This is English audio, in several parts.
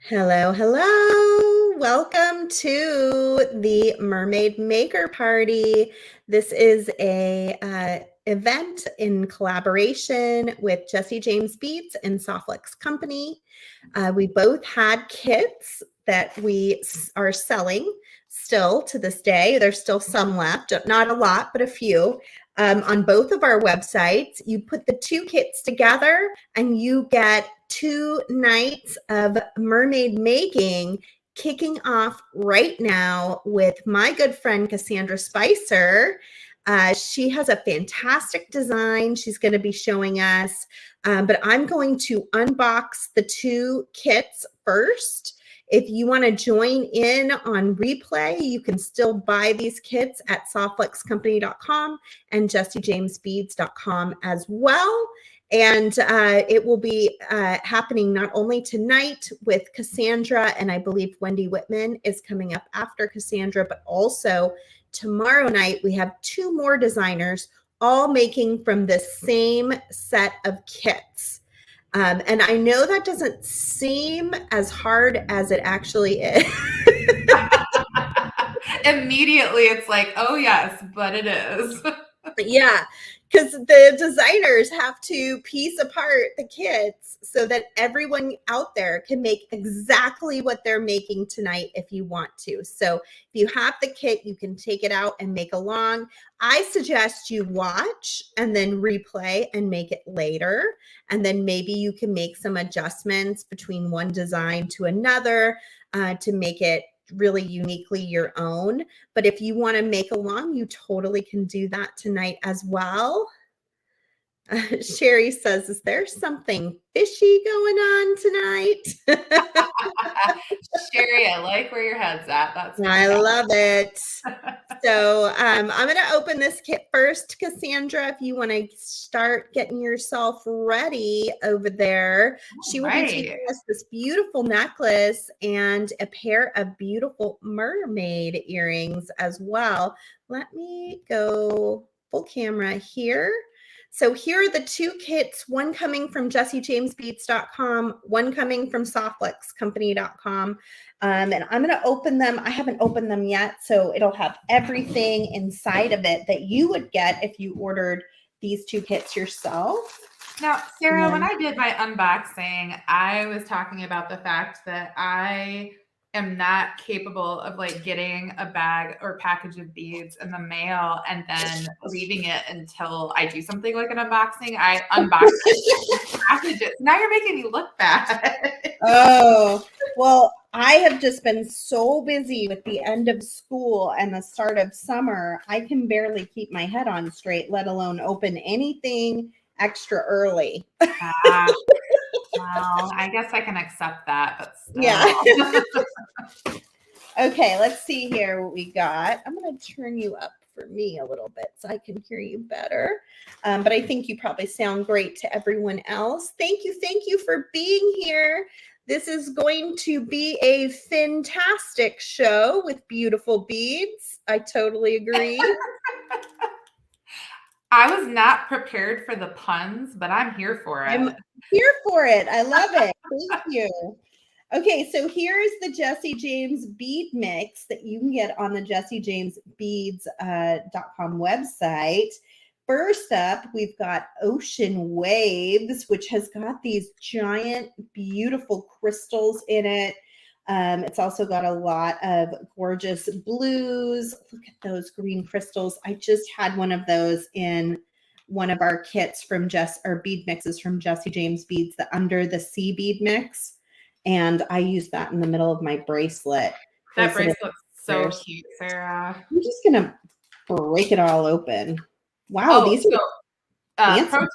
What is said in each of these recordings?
Hello, hello. Welcome to the Mermaid Maker Party. This is a event in collaboration with Jesse James Beats and Softflex Company. We both had kits that we are selling still to this day. There's still some left, not a lot, but a few. On both of our websites, you put the two kits together and you get 2 nights of mermaid making kicking off right now with my good friend Cassandra Spicer. She has a fantastic design she's going to be showing us, but I'm going to unbox the 2 kits first. If you want to join in on replay, you can still buy these kits at softflexcompany.com and jessejamesbeads.com as well. And it will be happening not only tonight with Cassandra, and I believe Wendy Whitman is coming up after Cassandra, but also tomorrow night we have 2 more designers all making from the same set of kits. And I know that doesn't seem as hard as it actually is. Immediately, it's like, oh yes, but it is. Yeah, because the designers have to piece apart the kits so that everyone out there can make exactly what they're making tonight if you want to. So if you have the kit, you can take it out and make along. I suggest you watch and then replay and make it later. And then maybe you can make some adjustments between one design to another to make it really uniquely your own. But if you want to make along, you totally can do that tonight as well. Sherry says, is there something fishy going on tonight? Sherry, I like where your head's at. I love it. So I'm going to open this kit first. Cassandra, if you want to start getting yourself ready over there. She will be taking us this beautiful necklace and a pair of beautiful mermaid earrings as well. Let me go full camera here. So here are the 2 kits, one coming from jessejamesbeads.com, one coming from softflexcompany.com. And I'm going to open them. I haven't opened them yet, so it'll have everything inside of it that you would get if you ordered these 2 kits yourself. Now, Sarah, when I did my unboxing, I was talking about the fact that I am not capable of like getting a bag or package of beads in the mail and then leaving it until I do something like an unboxing. I unbox it, package it. Now you're making me look bad. Oh, well, I have just been so busy with the end of school and the start of summer. I can barely keep my head on straight, let alone open anything extra early. Well, I guess I can accept that, but still. Yeah. Okay, let's see here what we got. I'm going to turn you up for me a little bit so I can hear you better. But I think you probably sound great to everyone else. Thank you for being here. This is going to be a fantastic show with beautiful beads. I totally agree. I was not prepared for the puns, but I'm here for it. I'm here for it. I love it. Thank you. Okay, so here is the Jesse James bead mix that you can get on the jessejamesbeads.com website. First up, we've got Ocean Waves, which has got these giant, beautiful crystals in it. It's also got a lot of gorgeous blues. Look at those green crystals. I just had one of those in one of our kits from bead mixes from Jesse James Beads, the Under the Sea bead mix. And I use that in the middle of my bracelet. That bracelet's so cute, Sarah. I'm just going to break it all open. Wow, these are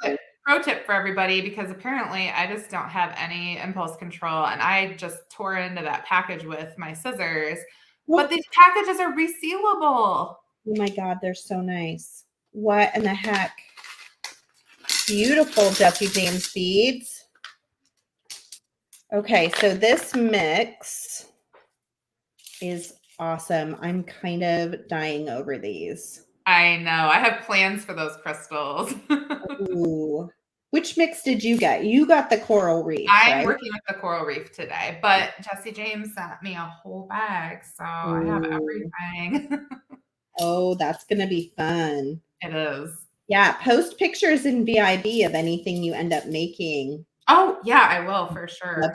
pro tip for everybody, because apparently I just don't have any impulse control, and I just tore into that package with my scissors. But these packages are resealable. Oh my God, they're so nice. What in the heck? Beautiful Jesse James beads. Okay, so this mix is awesome. I'm kind of dying over these. I know. I have plans for those crystals. Ooh. Which mix did you get? You got the coral reef, I'm right? working with the coral reef today, but Jesse James sent me a whole bag, so I have everything. Oh, that's going to be fun. It is. Yeah, post pictures in VIB of anything you end up making. Oh, yeah, I will for sure. Love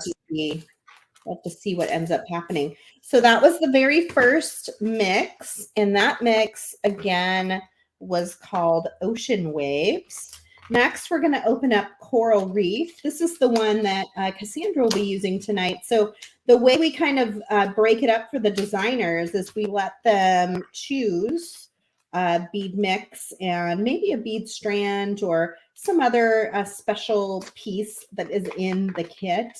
to see what ends up happening. So that was the very first mix, and that mix again was called Ocean Waves. Next, we're going to open up Coral Reef. This is the one that Cassandra will be using tonight. So the way we kind of break it up for the designers is we let them choose a bead mix and maybe a bead strand or some other special piece that is in the kit.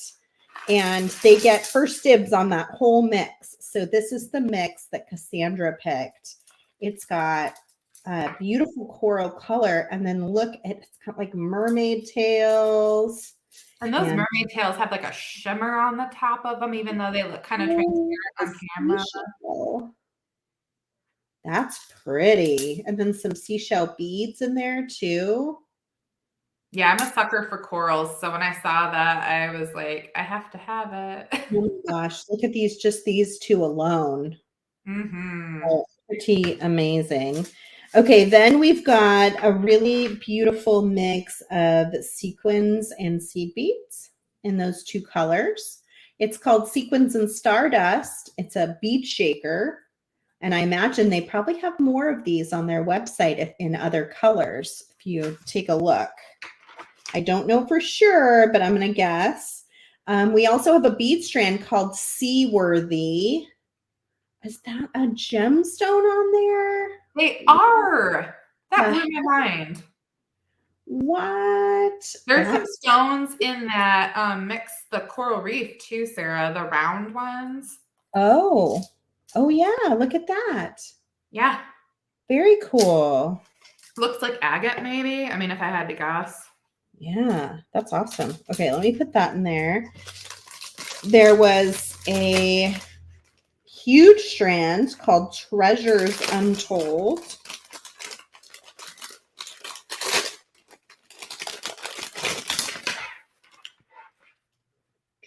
And they get first dibs on that whole mix. So this is the mix that Cassandra picked. It's got a beautiful coral color. And then look, it's got like mermaid tails. And those mermaid tails have like a shimmer on the top of them, even though they look kind of transparent on camera. Seashell. That's pretty. And then some seashell beads in there too. Yeah, I'm a sucker for corals. So when I saw that, I was like, I have to have it. Oh my gosh, look at these, just these two alone. Oh, pretty amazing. Okay, then we've got a really beautiful mix of sequins and seed beads in those two colors. It's called Sequins and Stardust. It's a bead shaker. And I imagine they probably have more of these on their website in other colors if you take a look. I don't know for sure, but I'm going to guess. We also have a bead strand called Seaworthy. Is that a gemstone on there? They are. That blew my mind. What? There's some stones in that mix, the coral reef too, Sarah, the round ones. Oh yeah, look at that. Yeah. Very cool. Looks like agate maybe. I mean, if I had to guess. Yeah, that's awesome. Okay, let me put that in there. There was a huge strand called Treasures Untold.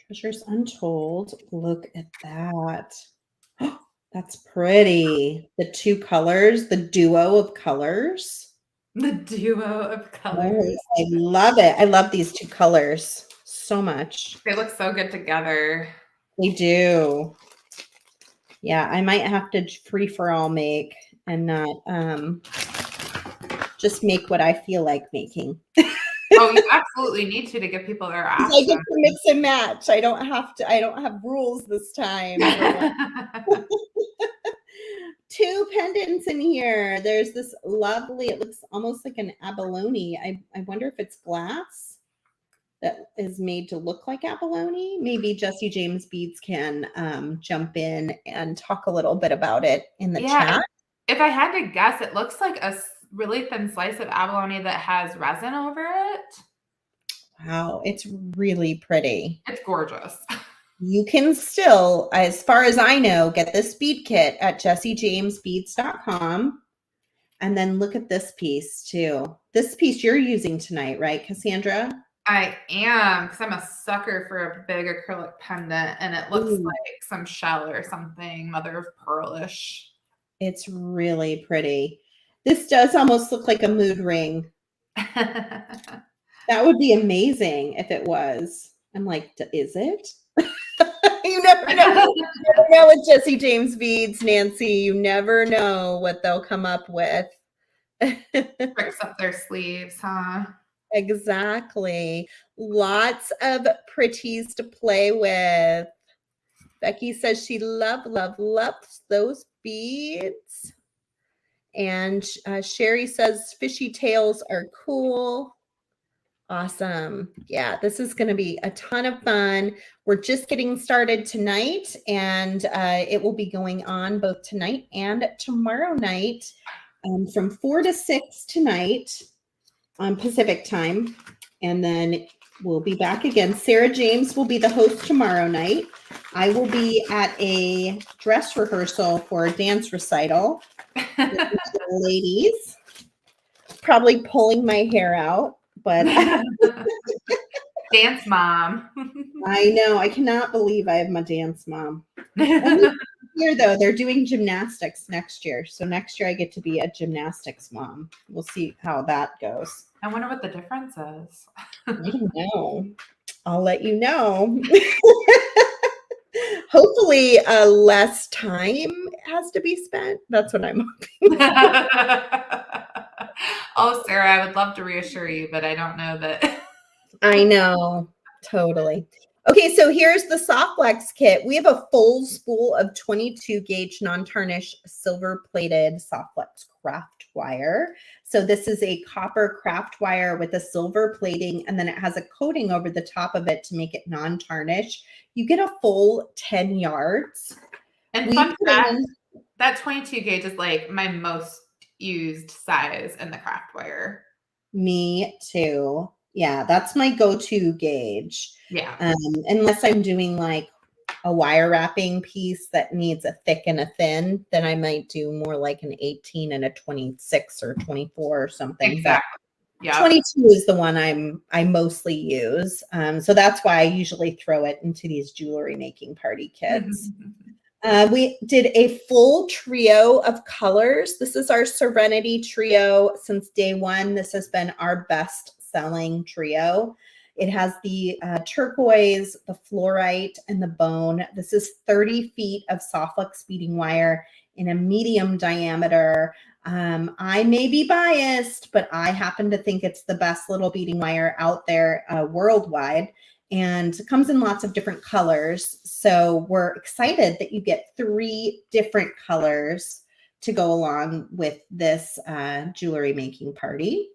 Treasures Untold. Look at that. That's pretty. The two colors, the duo of colors. The duo of colors. I love it. I love these two colors so much. They look so good together. They do. Yeah, I might have to free for all make and not just make what I feel like making. Oh, you absolutely need to give people their options. I get to mix and match. I don't have rules this time. Two pendants in here. There's this lovely, it looks almost like an abalone. I wonder if it's glass that is made to look like abalone. Maybe Jesse James Beads can jump in and talk a little bit about it in the chat. If I had to guess, it looks like a really thin slice of abalone that has resin over it. Wow, it's really pretty. It's gorgeous. You can still, as far as I know, get this bead kit at jessijamesbeads.com. And then look at this piece too. This piece you're using tonight, right, Cassandra? I am, because I'm a sucker for a big acrylic pendant, and it looks like some shell or something, mother of pearlish. It's really pretty. This does almost look like a mood ring. That would be amazing if it was. I'm like, is it? You never know. You never know with Jesse James Beads, Nancy. You never know what they'll come up with. Tricks up their sleeves, huh? Exactly. Lots of pretties to play with. Becky says she loves those beads. And Sherry says fishy tails are cool. Awesome. Yeah, this is going to be a ton of fun. We're just getting started tonight, and it will be going on both tonight and tomorrow night from 4 to 6 tonight on Pacific time. And then we'll be back again. Sarah James will be the host tomorrow night. I will be at a dress rehearsal for a dance recital with the ladies, probably pulling my hair out. but dance mom. I know, I cannot believe I have my dance mom. Only year though, they're doing gymnastics next year. So next year I get to be a gymnastics mom. We'll see how that goes. I wonder what the difference is. I don't know. I'll let you know. Hopefully, less time has to be spent. That's what I'm hoping. Oh, Sarah, I would love to reassure you, but I don't know that. I know, totally. Okay, so here's the Softflex kit. We have a full spool of 22 gauge non-tarnish silver plated Softflex craft wire. So this is a copper craft wire with a silver plating, and then it has a coating over the top of it to make it non-tarnish. You get a full 10 yards. And fun fact, that 22 gauge is like my most used size in the craft wire. Me too. Yeah, that's my go-to gauge. Yeah. Unless I'm doing like a wire wrapping piece that needs a thick and a thin, then I might do more like an 18 and a 26 or 24 or something. Exactly. Yeah. 22 is the one I mostly use. So that's why I usually throw it into these jewelry making party kits. We did a full trio of colors. This is our Serenity trio. Since day one, this has been our best selling trio. It has the turquoise, the fluorite, and the bone. This is 30 feet of Softflex beading wire in a medium diameter. I may be biased, but I happen to think it's the best little beading wire out there worldwide. And it comes in lots of different colors. So we're excited that you get 3 different colors to go along with this jewelry making party.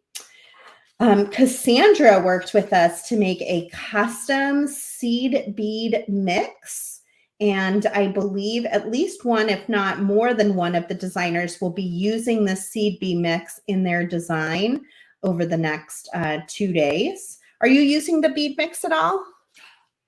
Cassandra worked with us to make a custom seed bead mix. And I believe at least one, if not more than one of the designers will be using the seed bead mix in their design over the next 2 days. Are you using the bead mix at all?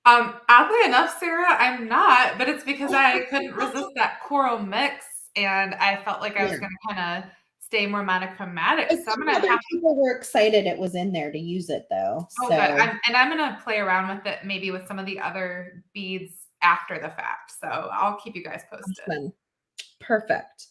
Oddly enough, Sarah, I'm not, but it's because I couldn't resist that coral mix, and I felt like I was going to kind of stay more monochromatic. So I'm going to have people were excited it was in there to use it though. Oh, so. good. I'm going to play around with it, maybe with some of the other beads after the fact. So I'll keep you guys posted. Awesome. Perfect.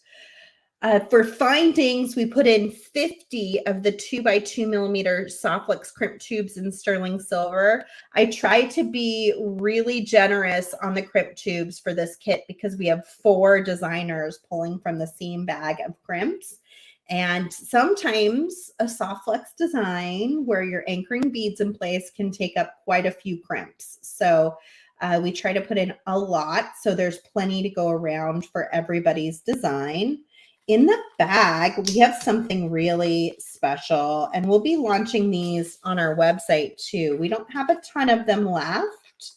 For findings, we put in 50 of the 2x2 millimeter Softflex crimp tubes in sterling silver. I tried to be really generous on the crimp tubes for this kit because we have 4 designers pulling from the same bag of crimps. And sometimes a Softflex design where you're anchoring beads in place can take up quite a few crimps. So we try to put in a lot, so there's plenty to go around for everybody's design. In the bag, we have something really special, and we'll be launching these on our website too. We don't have a ton of them left,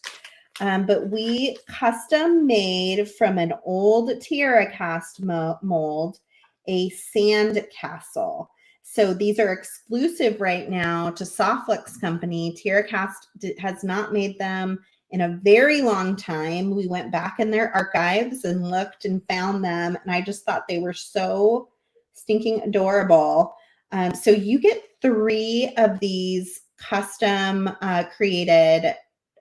but we custom made from an old tiara cast mold a sand castle. So these are exclusive right now to Softflex Company. Tiara Cast has not made them in a very long time. We went back in their archives and looked and found them, and I just thought they were so stinking adorable. So you get 3 of these custom created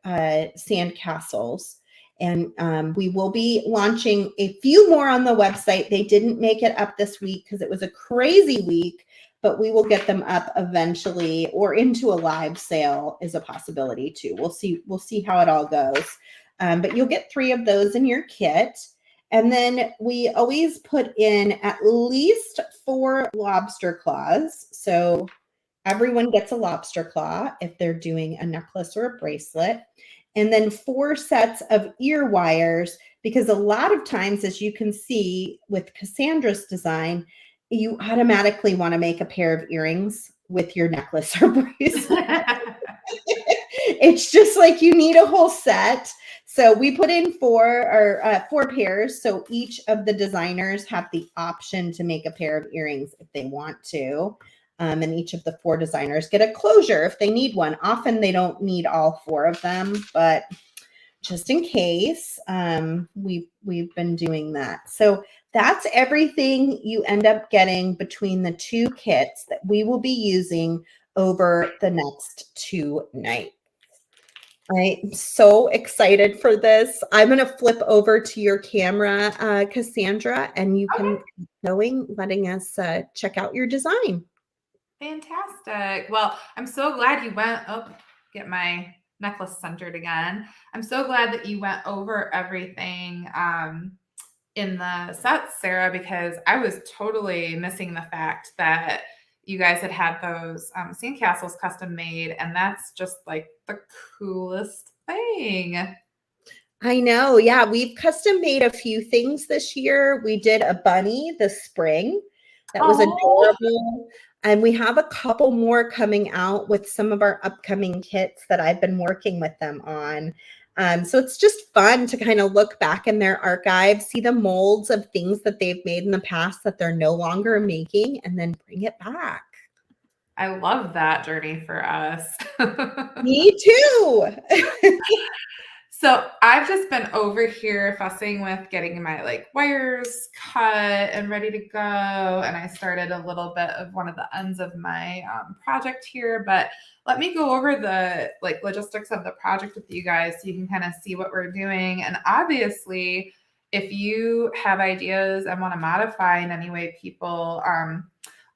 sand castles, and we will be launching a few more on the website. They didn't make it up this week because it was a crazy week, but we will get them up eventually, or into a live sale is a possibility too. We'll see how it all goes. But you'll get 3 of those in your kit. And then we always put in at least 4 lobster claws. So everyone gets a lobster claw if they're doing a necklace or a bracelet. And then 4 sets of ear wires, because a lot of times, as you can see with Cassandra's design, you automatically want to make a pair of earrings with your necklace or bracelet. It's just like you need a whole set. So we put in 4 pairs. So each of the designers have the option to make a pair of earrings if they want to. And each of the 4 designers get a closure if they need one. Often they don't need all 4 of them, but just in case, we've been doing that. So that's everything you end up getting between the 2 kits that we will be using over the next 2 nights. I'm so excited for this. I'm going to flip over to your camera, Cassandra, and you can keep going, letting us check out your design. Fantastic. Well, I'm so glad you went get my necklace centered again. I'm so glad that you went over everything in the sets, Sarah, because I was totally missing the fact that you guys had those sandcastles custom made, and that's just like the coolest thing. I know. Yeah, we've custom made a few things this year. We did a bunny this spring. That was adorable. And we have a couple more coming out with some of our upcoming kits that I've been working with them on. So it's just fun to kind of look back in their archives, see the molds of things that they've made in the past that they're no longer making, and then bring it back. I love that journey for us. Me too. So I've just been over here fussing with getting my wires cut and ready to go. And I started a little bit of one of the ends of my project here, but let me go over the logistics of the project with you guys so you can kind of see what we're doing. And obviously, if you have ideas and want to modify in any way, people,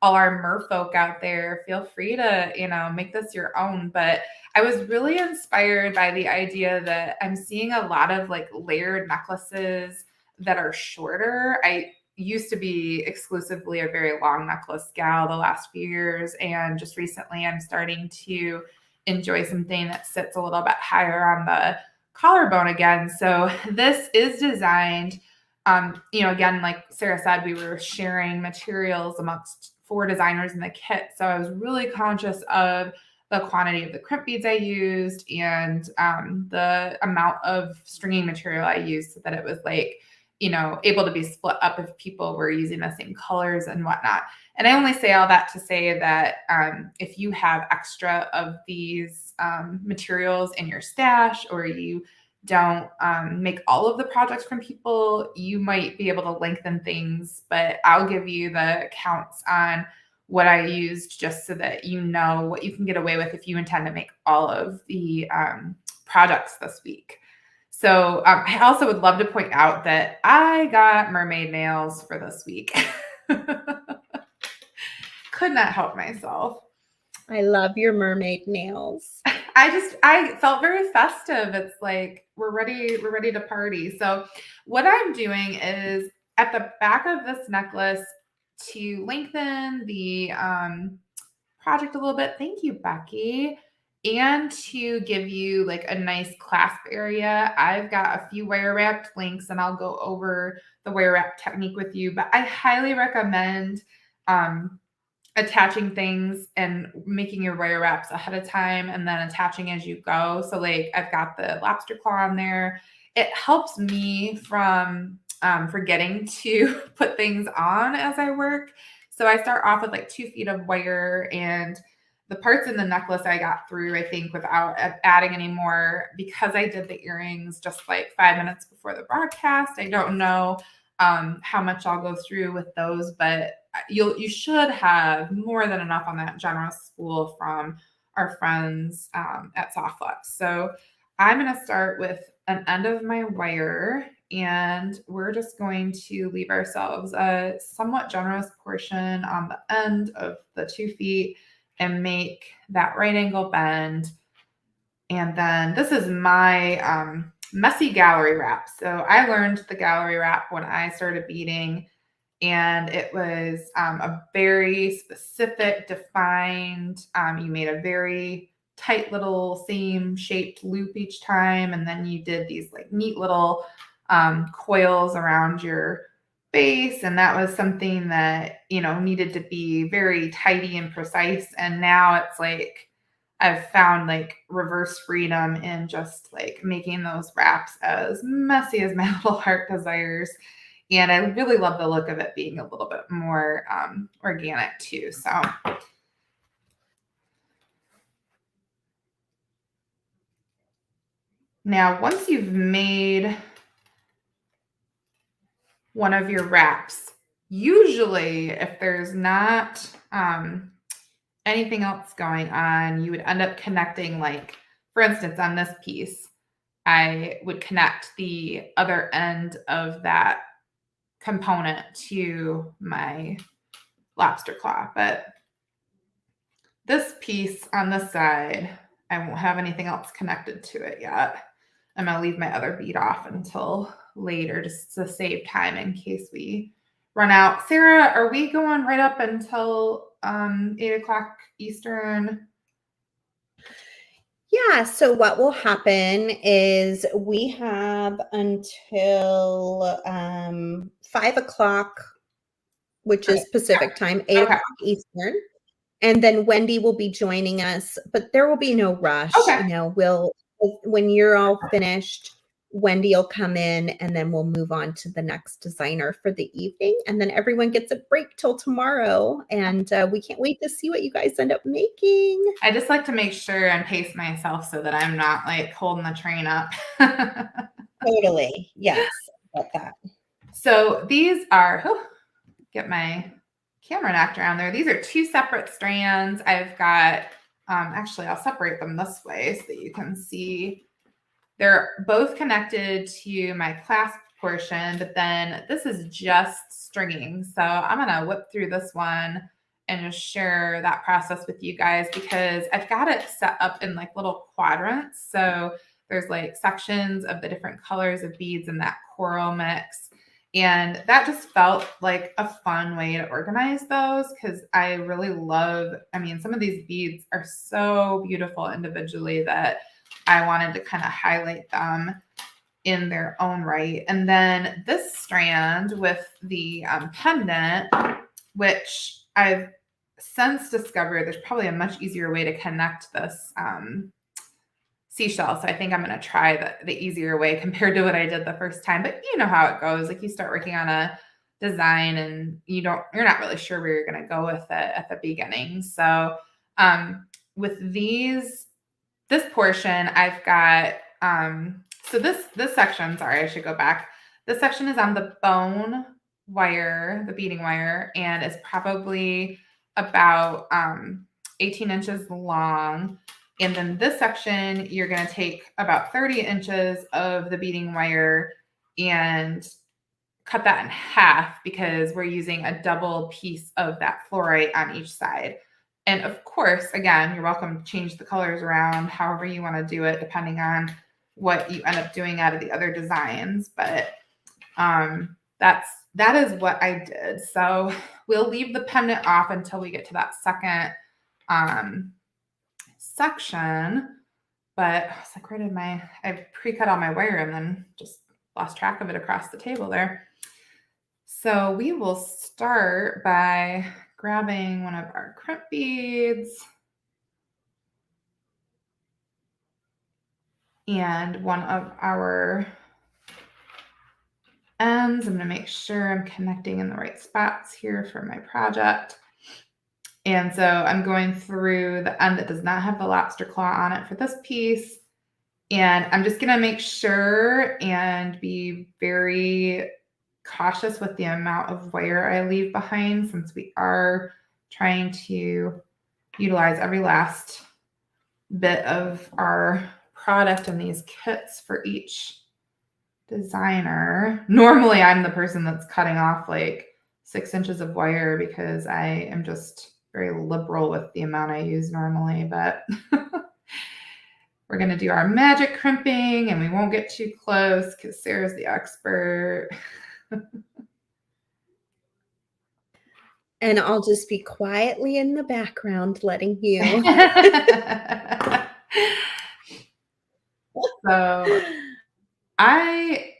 all our merfolk out there, feel free to, make this your own. But I was really inspired by the idea that I'm seeing a lot of layered necklaces that are shorter. I used to be exclusively a very long necklace gal the last few years. And just recently I'm starting to enjoy something that sits a little bit higher on the collarbone again. So this is designed, again, like Sarah said, we were sharing materials amongst 4 designers in the kit. So I was really conscious of the quantity of the crimp beads I used and the amount of stringing material I used so that it was able to be split up if people were using the same colors and whatnot. And I only say all that to say that if you have extra of these materials in your stash, or you don't make all of the projects from people, you might be able to lengthen things, but I'll give you the counts on what I used just so that you know what you can get away with if you intend to make all of the projects this week. So I also would love to point out that I got mermaid nails for this week. Could not help myself. I love your mermaid nails. I felt very festive. It's like we're ready to party. So what I'm doing is at the back of this necklace, to lengthen the project a little bit. Thank you, Becky. And to give you a nice clasp area, I've got a few wire wrapped links, and I'll go over the wire wrap technique with you. But I highly recommend attaching things and making your wire wraps ahead of time and then attaching as you go. So I've got the lobster claw on there. It helps me from forgetting to put things on as I work. So I start off with 2 feet of wire, and the parts in the necklace I got through, I think, without adding any more, because I did the earrings just 5 minutes before the broadcast. I don't know how much I'll go through with those, but you should have more than enough on that generous spool from our friends at Softflex. So I'm going to start with an end of my wire, and we're just going to leave ourselves a somewhat generous portion on the end of the 2 feet and make that right angle bend. And then this is my messy gallery wrap. So I learned the gallery wrap when I started beading, and it was a very specific, defined, you made a very tight little same shaped loop each time, and then you did these neat little coils around your base, and that was something that needed to be very tidy and precise. And now it's I've found reverse freedom in just making those wraps as messy as my little heart desires. And I really love the look of it being a little bit more organic too. So now, once you've made one of your wraps, usually if there's not anything else going on, you would end up connecting, like, for instance, on this piece, I would connect the other end of that component to my lobster claw. But this piece on this side, I won't have anything else connected to it yet. I'm going to leave my other bead off until later just to save time in case we run out. Sara, are we going right up until 8 o'clock Eastern? Yeah, so what will happen is we have until 5 o'clock, which is Pacific time, 8 o'clock Eastern. And then Wendy will be joining us, but there will be no rush. Okay. You know, when you're all finished, Wendy will come in and then we'll move on to the next designer for the evening. And then everyone gets a break till tomorrow. And we can't wait to see what you guys end up making. I just like to make sure and pace myself so that I'm not like holding the train up. Totally. Yes. About that. So these are, get my camera knocked around there. These are 2 separate strands. I've got, actually, I'll separate them this way so that you can see. They're both connected to my clasp portion, but then this is just stringing. So I'm going to whip through this one and just share that process with you guys because I've got it set up in like little quadrants. So there's like sections of the different colors of beads in that coral mix. And that just felt like a fun way to organize those because I really love, I mean, some of these beads are so beautiful individually that I wanted to kind of highlight them in their own right. And then this strand with the pendant, which I've since discovered there's probably a much easier way to connect this seashell. So I think I'm going to try the easier way compared to what I did the first time. But you know how it goes. Like you start working on a design and you're not really sure where you're going to go with it at the beginning. So with this portion, I've got, so this section, sorry, I should go back. This section is on the bone wire, the beading wire, and it's probably about 18 inches long. And then this section, you're going to take about 30 inches of the beading wire and cut that in half because we're using a double piece of that fluorite on each side. And of course, again, you're welcome to change the colors around however you want to do it, depending on what you end up doing out of the other designs. But that is what I did. So we'll leave the pendant off until we get to that second section. But I was like, where did I pre-cut all my wire and then just lost track of it across the table there. So we will start by grabbing one of our crimp beads and one of our ends. I'm going to make sure I'm connecting in the right spots here for my project. And so I'm going through the end that does not have the lobster claw on it for this piece. And I'm just going to make sure and be very cautious with the amount of wire I leave behind since we are trying to utilize every last bit of our product in these kits for each designer. Normally, I'm the person that's cutting off like 6 inches of wire because I am just very liberal with the amount I use normally, but we're going to do our magic crimping and we won't get too close because Sara's the expert. And I'll just be quietly in the background letting you. So I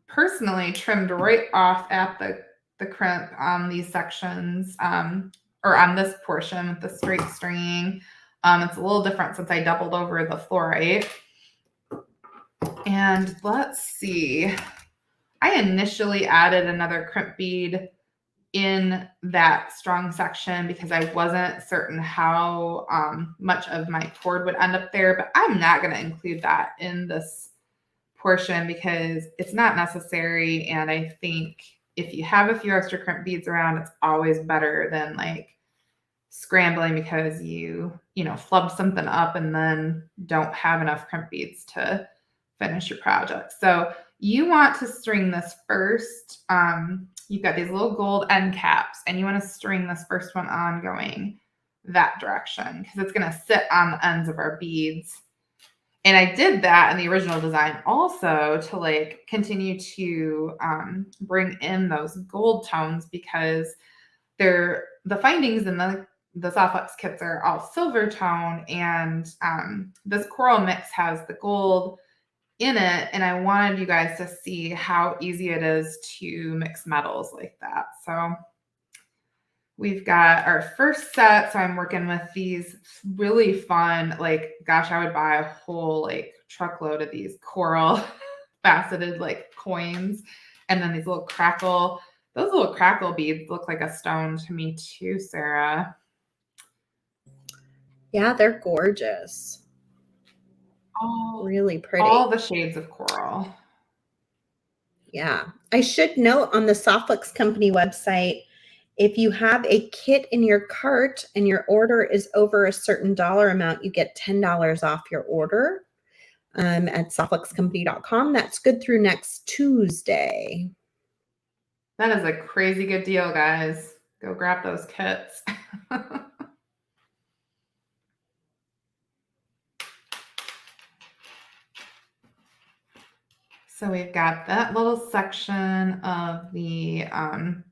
personally trimmed right off at the crimp on these sections, or on this portion with the straight stringing. It's a little different since I doubled over the fluorite. And let's see. I initially added another crimp bead in that strong section because I wasn't certain how much of my cord would end up there, but I'm not going to include that in this portion because it's not necessary. And I think if you have a few extra crimp beads around, it's always better than like scrambling because you flub something up and then don't have enough crimp beads to finish your project. So you want to string this first. You've got these little gold end caps, and you want to string this first one on going that direction because it's going to sit on the ends of our beads. And I did that in the original design also to like continue to bring in those gold tones because the findings in the Softflex kits are all silver tone, and this coral mix has the gold in it, and I wanted you guys to see how easy it is to mix metals like that. So we've got our first set. So I'm working with these really fun, like, gosh, I would buy a whole like truckload of these coral faceted like coins. And then these little crackle, those little crackle beads look like a stone to me too, Sarah. Yeah, they're gorgeous. Really pretty. All the shades of coral. Yeah. I should note on the Softflex Company website, if you have a kit in your cart and your order is over a certain dollar amount, you get $10 off your order at softflexcompany.com. That's good through next Tuesday. That is a crazy good deal, guys. Go grab those kits. So we've got that little section of the, and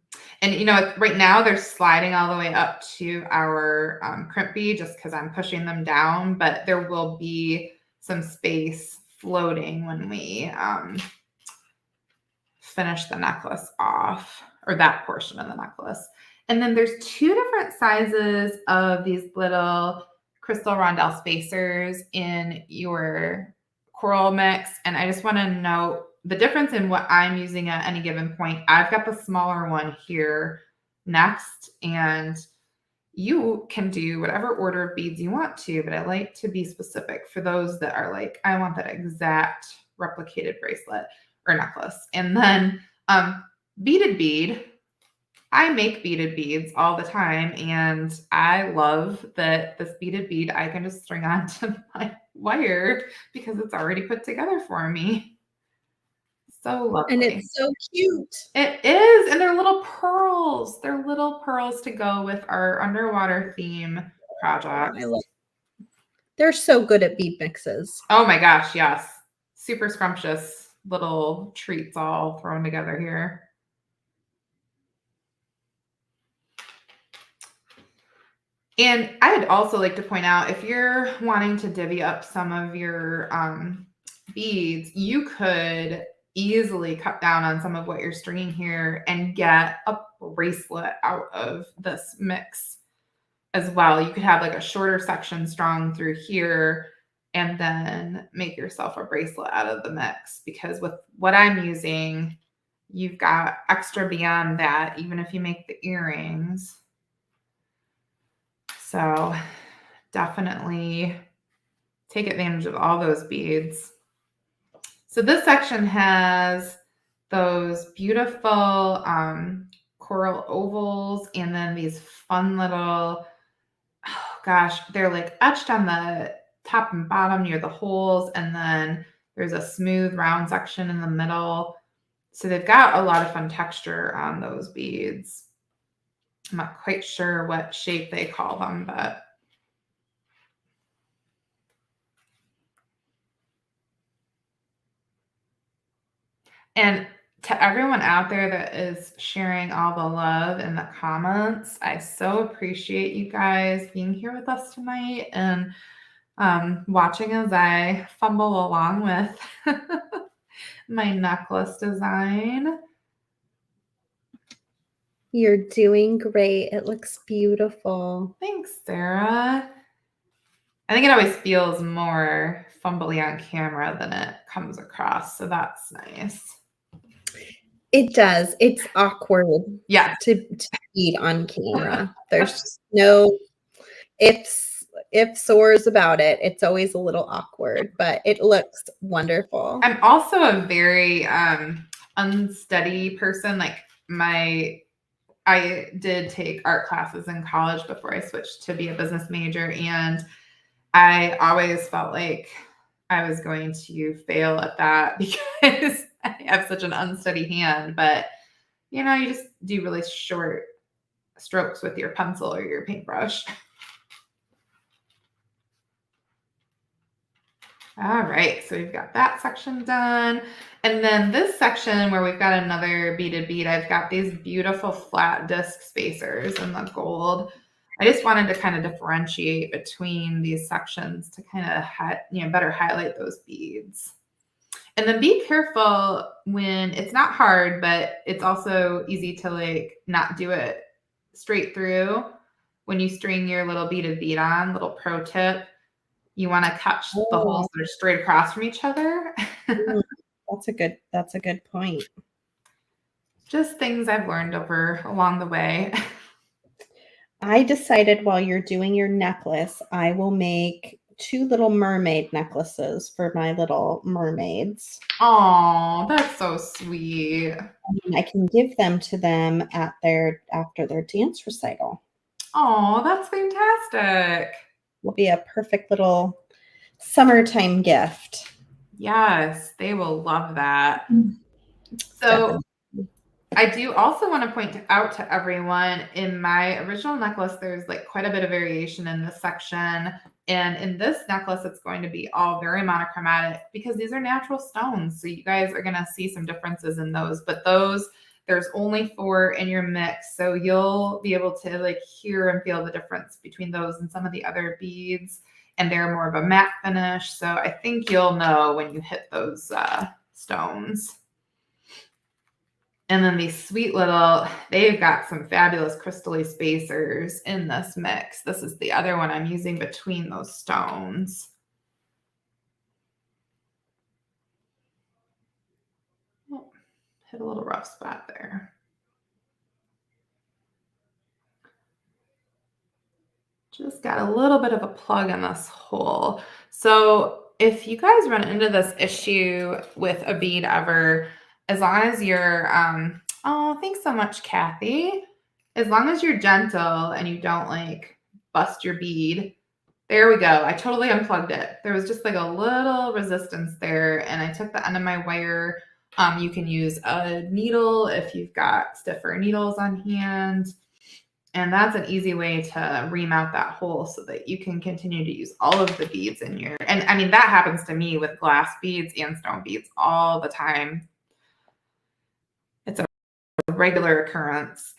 right now they're sliding all the way up to our crimp bead just because I'm pushing them down, but there will be some space floating when we finish the necklace off, or that portion of the necklace. And then there's two different sizes of these little crystal rondelle spacers in your coral mix. And I just want to note the difference in what I'm using at any given point. I've got the smaller one here next, and you can do whatever order of beads you want to, but I like to be specific for those that are like, I want that exact replicated bracelet or necklace. And then beaded bead, I make beaded beads all the time, and I love that this beaded bead I can just string onto my wire because it's already put together for me. So lovely. And it's so cute. It is. And they're little pearls. They're little pearls to go with our underwater theme project. I love it. They're so good at bead mixes. Oh my gosh, yes. Super scrumptious little treats all thrown together here. And I'd also like to point out, if you're wanting to divvy up some of your beads, you could easily cut down on some of what you're stringing here and get a bracelet out of this mix as well. You could have like a shorter section strung through here and then make yourself a bracelet out of the mix, because with what I'm using, you've got extra beyond that, even if you make the earrings. So definitely take advantage of all those beads. So this section has those beautiful coral ovals, and then these fun little, oh gosh, they're like etched on the top and bottom near the holes. And then there's a smooth round section in the middle. So they've got a lot of fun texture on those beads. I'm not quite sure what shape they call them, but and to everyone out there that is sharing all the love in the comments, I so appreciate you guys being here with us tonight and watching as I fumble along with my necklace design. You're doing great. It looks beautiful. Thanks, Sarah. I think it always feels more fumbly on camera than it comes across, so that's nice. It does. It's awkward to bead on camera. There's just no ifs, ors about it. It's always a little awkward, but it looks wonderful. I'm also a very unsteady person. Like I did take art classes in college before I switched to be a business major. And I always felt like I was going to fail at that because I have such an unsteady hand. But, you know, you just do really short strokes with your pencil or your paintbrush. All right, so we've got that section done. And then this section where we've got another beaded bead, I've got these beautiful flat disc spacers in the gold. I just wanted to kind of differentiate between these sections to kind of, better highlight those beads. And then be careful when it's not hard, but it's also easy to like not do it straight through. When you string your little beaded bead on, little pro tip, you want to catch the holes that are straight across from each other. That's a good point. Just things I've learned along the way. I decided while you're doing your necklace, I will make 2 little mermaid necklaces for my little mermaids. Oh, that's so sweet. I can give them to them after their dance recital. Oh, that's fantastic. Will be a perfect little summertime gift. Yes, they will love that. So I do also want to point out to everyone, in my original necklace, there's like quite a bit of variation in this section. And in this necklace, it's going to be all very monochromatic because these are natural stones. So you guys are going to see some differences in those, but there's only 4 in your mix. So you'll be able to like hear and feel the difference between those and some of the other beads. And they're more of a matte finish. So I think you'll know when you hit those stones. And then these sweet they've got some fabulous crystally spacers in this mix. This is the other one I'm using between those stones. Oh, hit a little rough spot there. Just got a little bit of a plug in this hole. So if you guys run into this issue with a bead ever, as long as you're, oh, thanks so much, Kathy. As long as you're gentle and you don't like bust your bead. There we go. I totally unplugged it. There was just like a little resistance there, and I took the end of my wire. You can use a needle if you've got stiffer needles on hand. And that's an easy way to remount that hole so that you can continue to use all of the beads in your, and I mean, that happens to me with glass beads and stone beads all the time. It's a regular occurrence.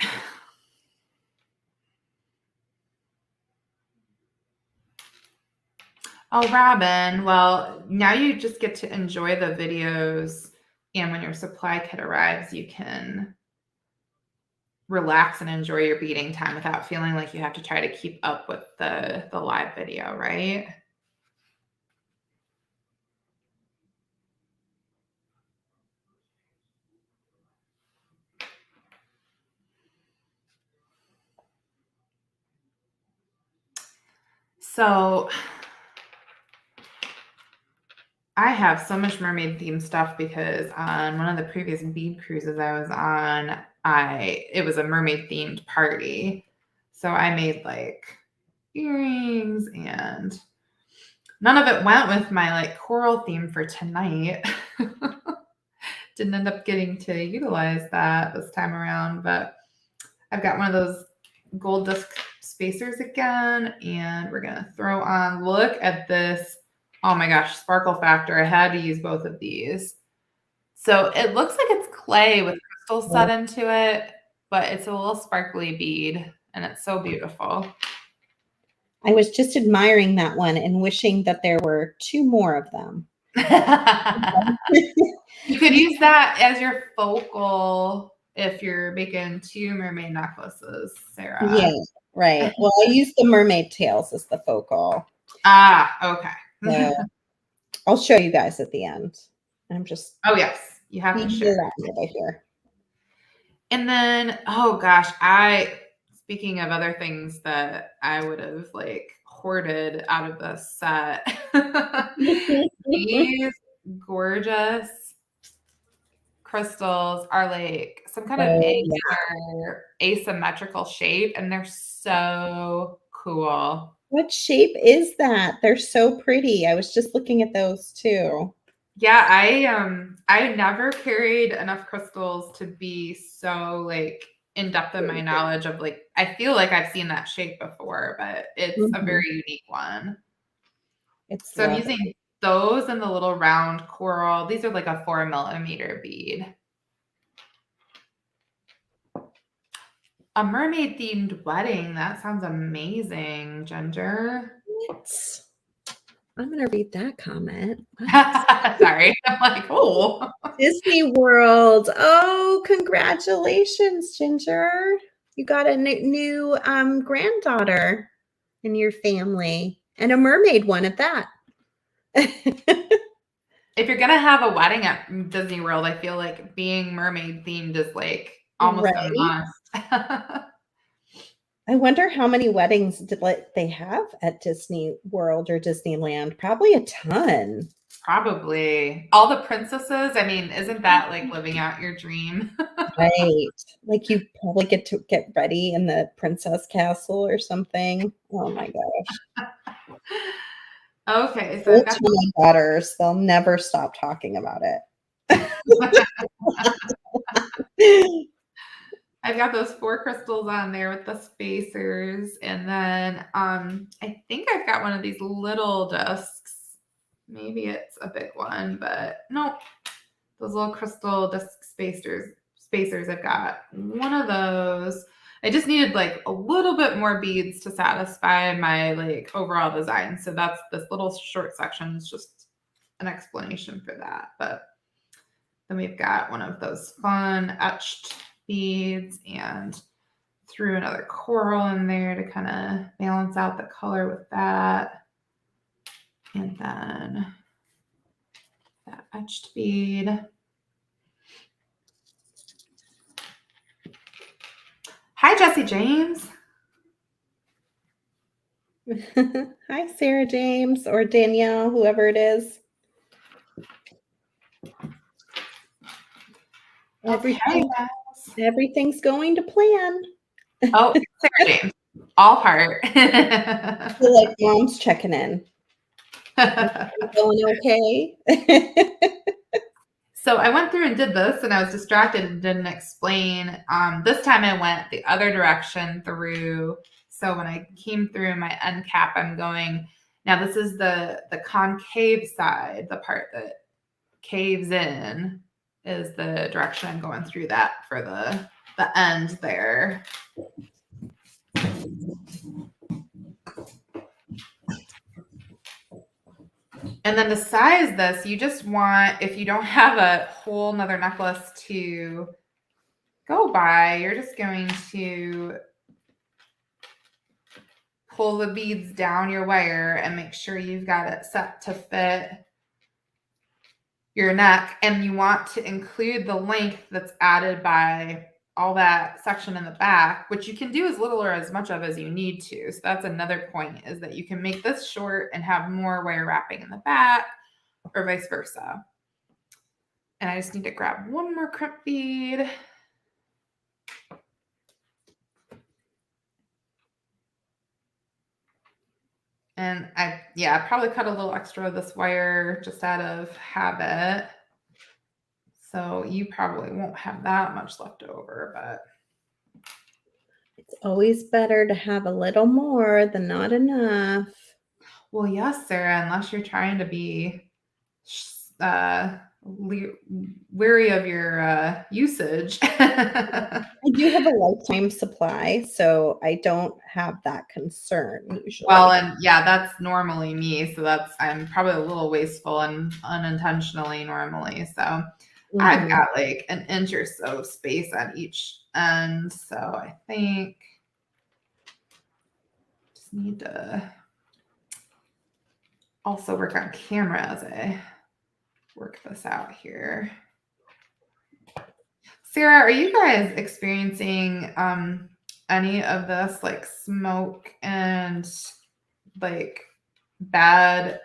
Oh, Robin, well, now you just get to enjoy the videos, and when your supply kit arrives, you can relax and enjoy your beading time without feeling like you have to try to keep up with the live video, right? So I have so much mermaid themed stuff because on one of the previous bead cruises I was on, it was a mermaid themed party. So I made like earrings, and none of it went with my like coral theme for tonight. Didn't end up getting to utilize that this time around, but I've got one of those gold disc spacers again, and we're gonna throw on, look at this. Oh my gosh, sparkle factor. I had to use both of these. So it looks like it's clay with crystals set into it, but it's a little sparkly bead, and it's so beautiful. I was just admiring that one and wishing that there were 2 more of them. You could use that as your focal if you're making 2 mermaid necklaces, Sarah. Yeah, right. Well, I use the mermaid tails as the focal. Okay. So I'll show you guys at the end. I'm just. Oh yes, you have to share right here. And then, oh gosh, speaking of other things that I would have like hoarded out of the set, these gorgeous crystals are like some kind of angular asymmetrical shape, and they're so cool. What shape is that? They're so pretty. I was just looking at those too. Yeah, I never carried enough crystals to be so like in depth in my knowledge of like, I feel like I've seen that shape before, but it's a very unique one. So I'm using those and the little round coral. These are like a 4mm bead. A mermaid themed wedding. That sounds amazing, Ginger. What? I'm going to read that comment. Sorry. I'm like, oh. Disney World. Oh, congratulations, Ginger. You got a new granddaughter in your family, and a mermaid one at that. If you're going to have a wedding at Disney World, I feel like being mermaid themed is like almost a must. I wonder how many weddings did they have at Disney World or Disneyland? Probably a ton. Probably. All the princesses. I mean, isn't that like living out your dream? Right. Like you probably get to get ready in the princess castle or something. Oh my gosh. Okay. So I've got my daughters, they'll never stop talking about it. I've got those 4 crystals on there with the spacers. And then I think I've got one of these little discs. Maybe it's a big one, but no. Those little crystal disc spacers. I've got one of those. I just needed like a little bit more beads to satisfy my like overall design. So that's this little short section is just an explanation for that. But then we've got one of those fun etched beads and threw another coral in there to kind of balance out the color with that. And then that etched bead. Hi, Jesse James. Hi, Sarah James or Danielle, whoever it is. Everything's going to plan. Oh, Sarah James, all heart. I feel like mom's checking in. Going okay? So I went through and did this, and I was distracted and didn't explain. This time I went the other direction through. So when I came through my end cap, I'm going, now this is the concave side, the part that caves in is the direction I'm going through that for the end there. And then to size this, you just want, if you don't have a whole nother necklace to go by, you're just going to pull the beads down your wire and make sure you've got it set to fit your neck. And you want to include the length that's added by all that section in the back, which you can do as little or as much of as you need to. So that's another point, is that you can make this short and have more wire wrapping in the back, or vice versa. And I just need to grab one more crimp bead. And I probably cut a little extra of this wire just out of habit. So you probably won't have that much left over, but it's always better to have a little more than not enough. Well, yes, Sarah, unless you're trying to be wary of your usage. I do have a lifetime supply, so I don't have that concern usually. Well, and yeah, that's normally me. So I'm probably a little wasteful and unintentionally normally. So I've got like an inch or so of space on each end. So I think just need to also work on camera as I work this out here. Sarah, are you guys experiencing any of this like smoke and like bad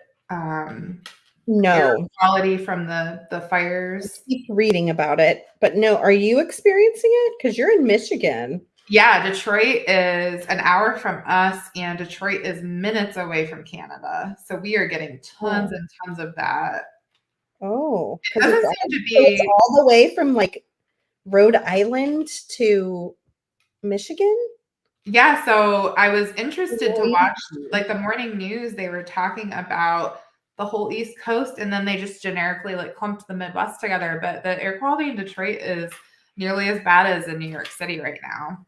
No. Air quality from the fires. I keep reading about it, but no, are you experiencing it? Because you're in Michigan. Yeah, Detroit is an hour from us, and Detroit is minutes away from Canada. So we are getting tons and tons of that. Oh, It doesn't seem to so it's be. all the way from like Rhode Island to Michigan? Yeah, so I was interested to watch Crazy. like the morning news. They were talking about the whole East Coast, and then they just generically like clumped the Midwest together. But the air quality in Detroit is nearly as bad as in New York City right now.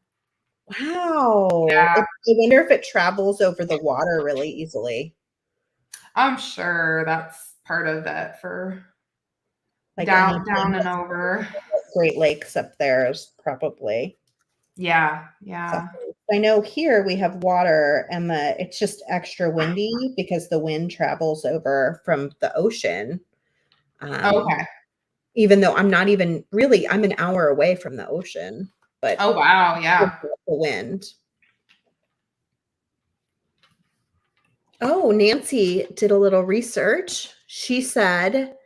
Wow. Yeah. I wonder if it travels over the water really easily. I'm sure that's part of it for Like down anything and over. Great Lakes up there is probably. Yeah, yeah. I know here we have water and it's just extra windy because the wind travels over from the ocean. Okay. Even though I'm not even really, I'm an hour away from the ocean, but Oh wow, yeah. the wind. Oh, Nancy did a little research. She said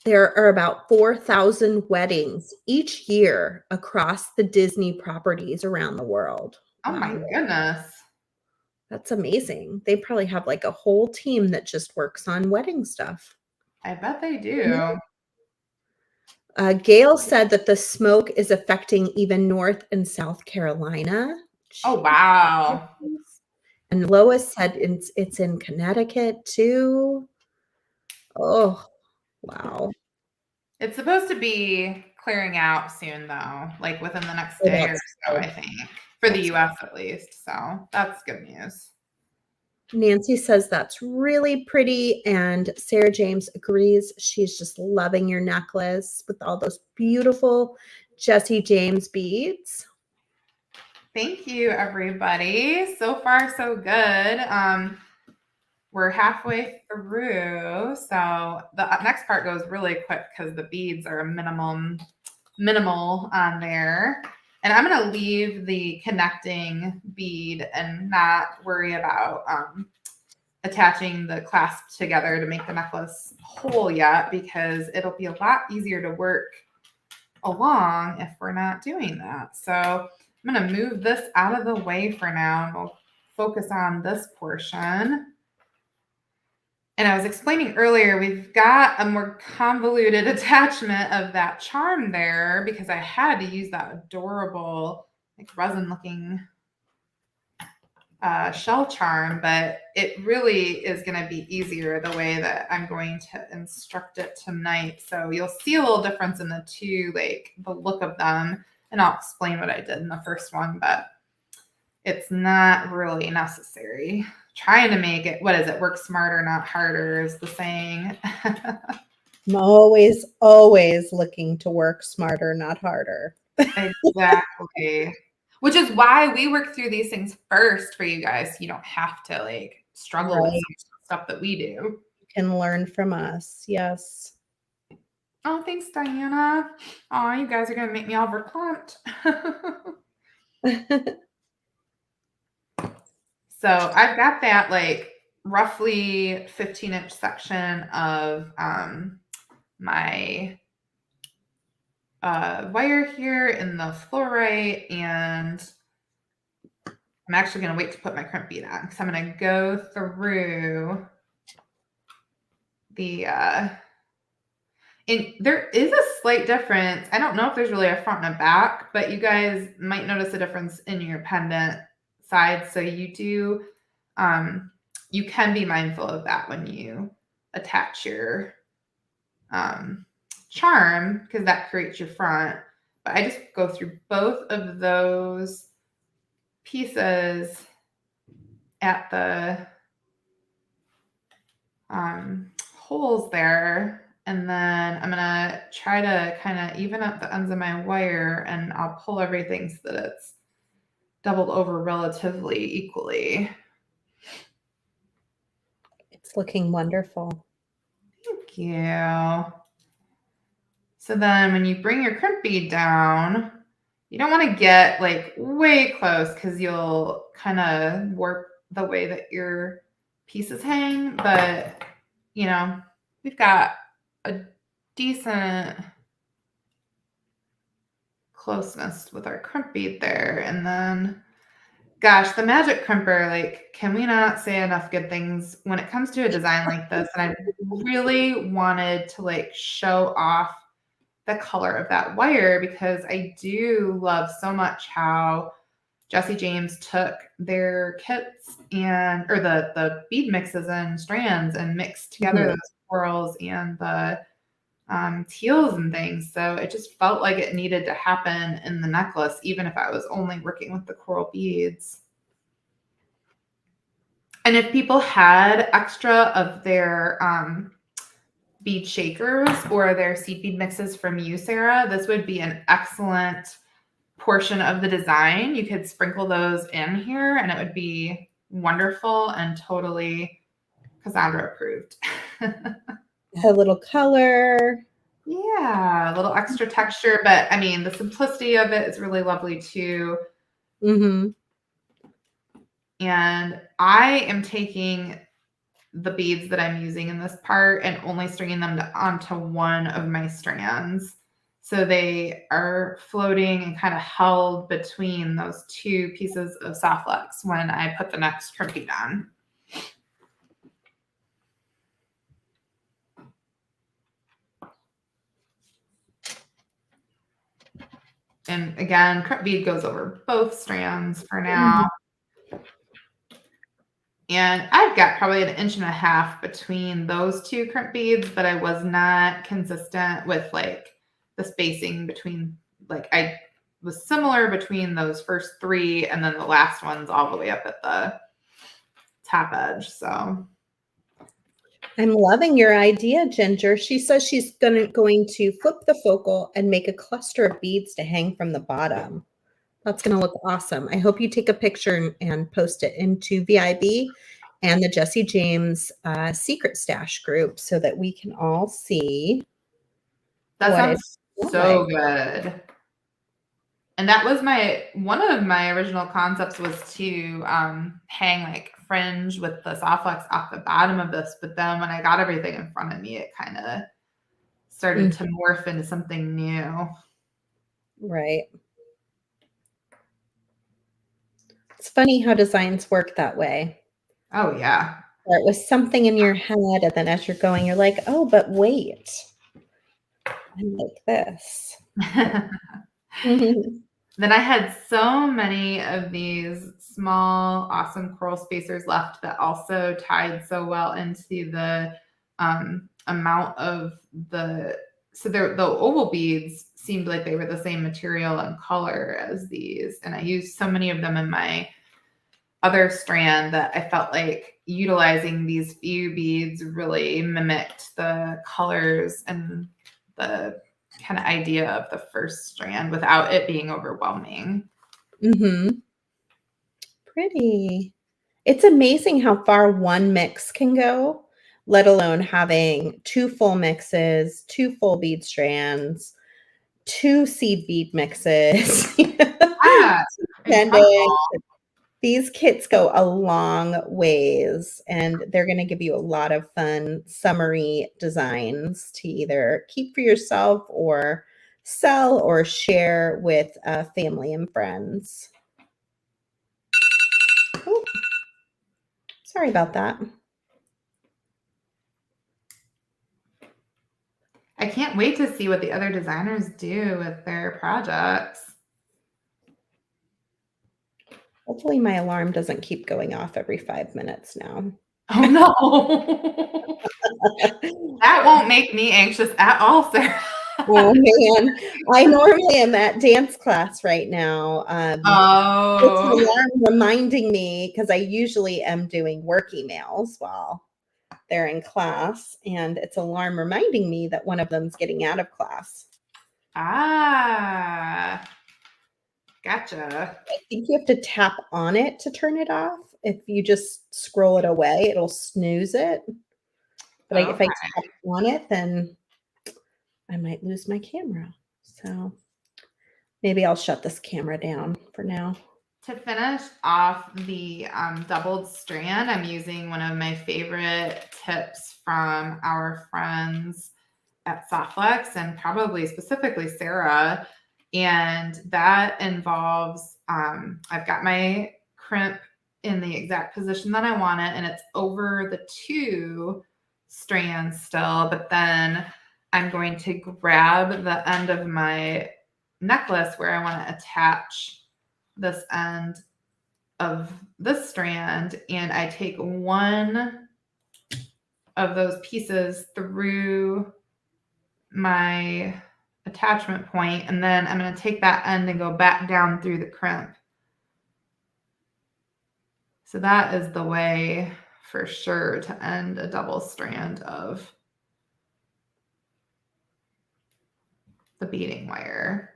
there are about 4,000 weddings each year across the Disney properties around the world. Oh my Wow. goodness. That's amazing. They probably have like a whole team that just works on wedding stuff. I bet they do. Gail said that the smoke is affecting even North and South Carolina. Oh wow. And Lois said it's in Connecticut too. Oh, wow. It's supposed to be clearing out soon though, like within the next Oh, day or that's so, good. I think. For the US at least. So that's good news. Nancy says that's really pretty, and Sarah James agrees. She's just loving your necklace with all those beautiful Jesse James beads. Thank you, everybody. So far, so good. We're halfway through, so the next part goes really quick because the beads are minimal on there. And I'm going to leave the connecting bead and not worry about attaching the clasp together to make the necklace whole yet, because it'll be a lot easier to work along if we're not doing that. So I'm going to move this out of the way for now, and we'll focus on this portion. And I was explaining earlier, we've got a more convoluted attachment of that charm there because I had to use that adorable, like resin-looking shell charm, but it really is going to be easier the way that I'm going to instruct it tonight. So you'll see a little difference in the two, like the look of them, and I'll explain what I did in the first one, but it's not really necessary. Trying to make it, what is it? Work smarter, not harder is the saying. I'm always looking to work smarter, not harder. Exactly. Which is why we work through these things first for you guys. So you don't have to like struggle with some stuff that we do. You can learn from us. Yes. Oh, thanks, Diana. Oh, you guys are going to make me all verklempt. So I've got that like roughly 15-inch section of my wire here in the fluorite, and I'm actually going to wait to put my crimp bead on because I'm going to go through the and there is a slight difference. I don't know if there's really a front and a back, but you guys might notice a difference in your pendant side. So you do, you can be mindful of that when you attach your charm, because that creates your front. But I just go through both of those pieces at the holes there. And then I'm going to try to kind of even up the ends of my wire, and I'll pull everything so that it's doubled over relatively equally. It's looking wonderful. Thank you. So then when you bring your crimp bead down, you don't want to get like way close because you'll kind of warp the way that your pieces hang, but you know, we've got a decent closeness with our crimp bead there. And then, gosh, the magic crimper, like, can we not say enough good things when it comes to a design like this? And I really wanted to like show off the color of that wire because I do love so much how Jessie James took their kits or the bead mixes and strands and mixed together those corals and the teals and things. So it just felt like it needed to happen in the necklace, even if I was only working with the coral beads. And if people had extra of their bead shakers or their seed bead mixes from you, Sara, this would be an excellent portion of the design. You could sprinkle those in here and it would be wonderful and totally Cassandra approved. A little color. Yeah, a little extra texture, but I mean, the simplicity of it is really lovely too. Mm-hmm. And I am taking the beads that I'm using in this part and only stringing them onto one of my strands. So they are floating and kind of held between those two pieces of soft flex when I put the next crimp bead on. And again, crimp bead goes over both strands for now. And I've got probably 1.5 inches between those two crimp beads, but I was not consistent with like the spacing between, like I was similar between those first 3 and then the last one's all the way up at the top edge. So I'm loving your idea, Ginger. She says she's going to flip the focal and make a cluster of beads to hang from the bottom. That's going to look awesome. I hope you take a picture and post it into VIB and the Jessie James Secret Stash group so that we can all see. That sounds so good. And that was one of my original concepts was to hang like fringe with the soft flex off the bottom of this. But then when I got everything in front of me, it kind of started to morph into something new. Right. It's funny how designs work that way. Oh, yeah. Start with something in your head, and then as you're going, you're like, oh, but wait. I like this. Then I had so many of these small, awesome coral spacers left that also tied so well into the amount of the oval beads seemed like they were the same material and color as these. And I used so many of them in my other strand that I felt like utilizing these few beads really mimicked the colors and the kind of idea of the first strand without it being overwhelming. Pretty. It's amazing how far one mix can go, let alone having 2 full mixes, 2 full bead strands, 2 seed bead mixes. These kits go a long ways, and they're going to give you a lot of fun summary designs to either keep for yourself or sell or share with family and friends. Oh, sorry about that. I can't wait to see what the other designers do with their projects. Hopefully my alarm doesn't keep going off every 5 minutes now. Oh, no. That won't make me anxious at all, Sara. Oh, man. I normally am at dance class right now. It's an alarm reminding me because I usually am doing work emails while they're in class, and it's an alarm reminding me that one of them's getting out of class. Ah. Gotcha. I think you have to tap on it to turn it off. If you just scroll it away, it'll snooze it. But if I tap on it, then I might lose my camera. So maybe I'll shut this camera down for now. to finish off the doubled strand, I'm using one of my favorite tips from our friends at Softflex, and probably specifically Sara. And that involves, I've got my crimp in the exact position that I want it, and it's over the 2 strands still, but then I'm going to grab the end of my necklace where I want to attach this end of this strand, and I take one of those pieces through my attachment point, and then I'm going to take that end and go back down through the crimp. So that is the way for sure to end a double strand of the beading wire.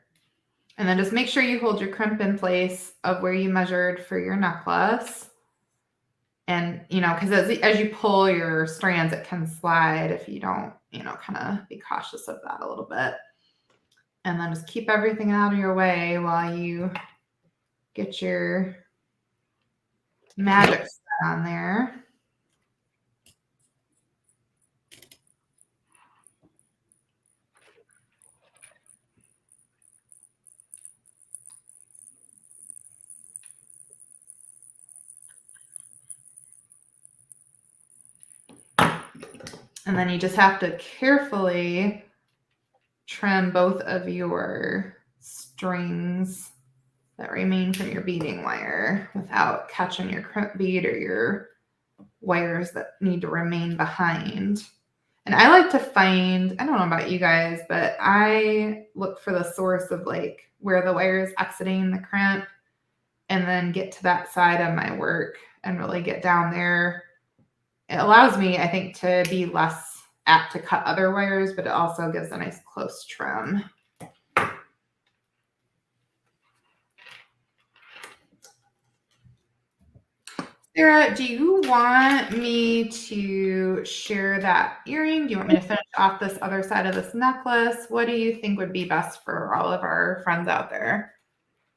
And then just make sure you hold your crimp in place of where you measured for your necklace. And, because as you pull your strands, it can slide if you don't, kind of be cautious of that a little bit. And then just keep everything out of your way while you get your magic set on there. And then you just have to carefully trim both of your strings that remain from your beading wire without catching your crimp bead or your wires that need to remain behind. And I like to find, I don't know about you guys, but I look for the source of like where the wire is exiting the crimp, and then get to that side of my work and really get down there. It allows me, I think, to be less apt to cut other wires, but it also gives a nice close trim. Sara, do you want me to share that earring? Do you want me to finish off this other side of this necklace? What do you think would be best for all of our friends out there?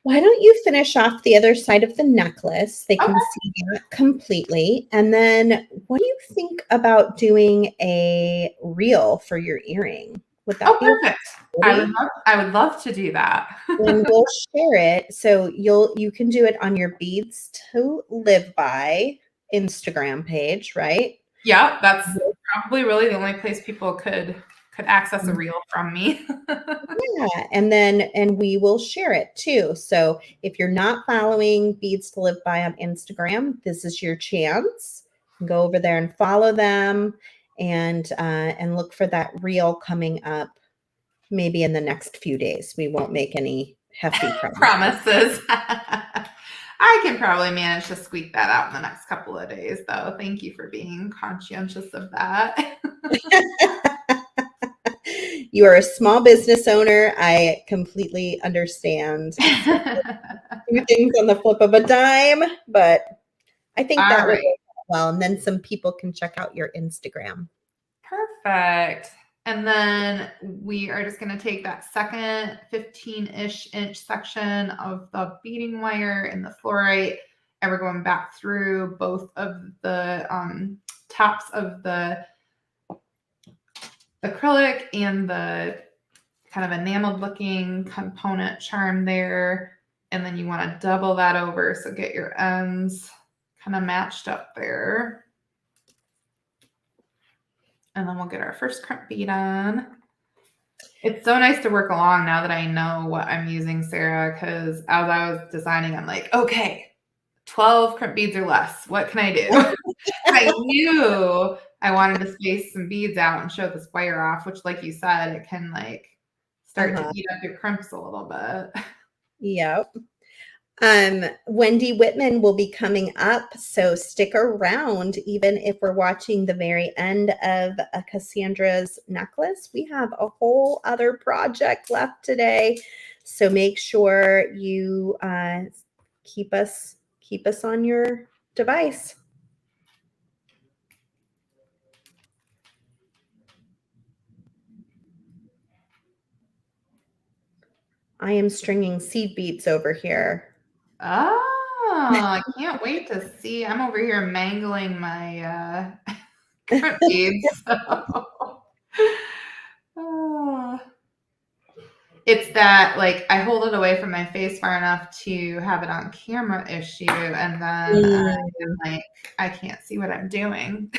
Why don't you finish off the other side of the necklace? They can see that completely. And then what do you think about doing a reel for your earring? Would that be perfect? I would love to do that. And we'll share it. So you can do it on your Beads to Live By Instagram page, right? Yeah, that's probably really the only place people could access a reel from me. Yeah, and we will share it too. So if you're not following Beads to Live By on Instagram, this is your chance. Go over there and follow them, and look for that reel coming up maybe in the next few days. We won't make any hefty promises. I can probably manage to squeak that out in the next couple of days, though. Thank you for being conscientious of that. You are a small business owner. I completely understand. Do things on the flip of a dime, but I think that would work well. And then some people can check out your Instagram. Perfect. And then we are just going to take that second 15-ish inch section of the beading wire and the fluorite, and we're going back through both of the tops of the acrylic and the kind of enameled looking component charm there. And then you want to double that over, so get your ends kind of matched up there. And then we'll get our first crimp bead on. It's so nice to work along now that I know what I'm using, Sara, because as I was designing, I'm like, okay, 12 crimp beads or less. What can I do? I knew I wanted to space some beads out and show this wire off, which, like you said, it can like start to eat up your crimps a little bit. Yep. Wendy Whitman will be coming up, so stick around. Even if we're watching the very end of Cassandra's necklace, we have a whole other project left today. So make sure you keep us on your device. I am stringing seed beads over here. Oh. I can't wait to see. I'm over here mangling my current beads. So. It's that, like, I hold it away from my face far enough to have it on camera issue, and then I'm like, I can't see what I'm doing.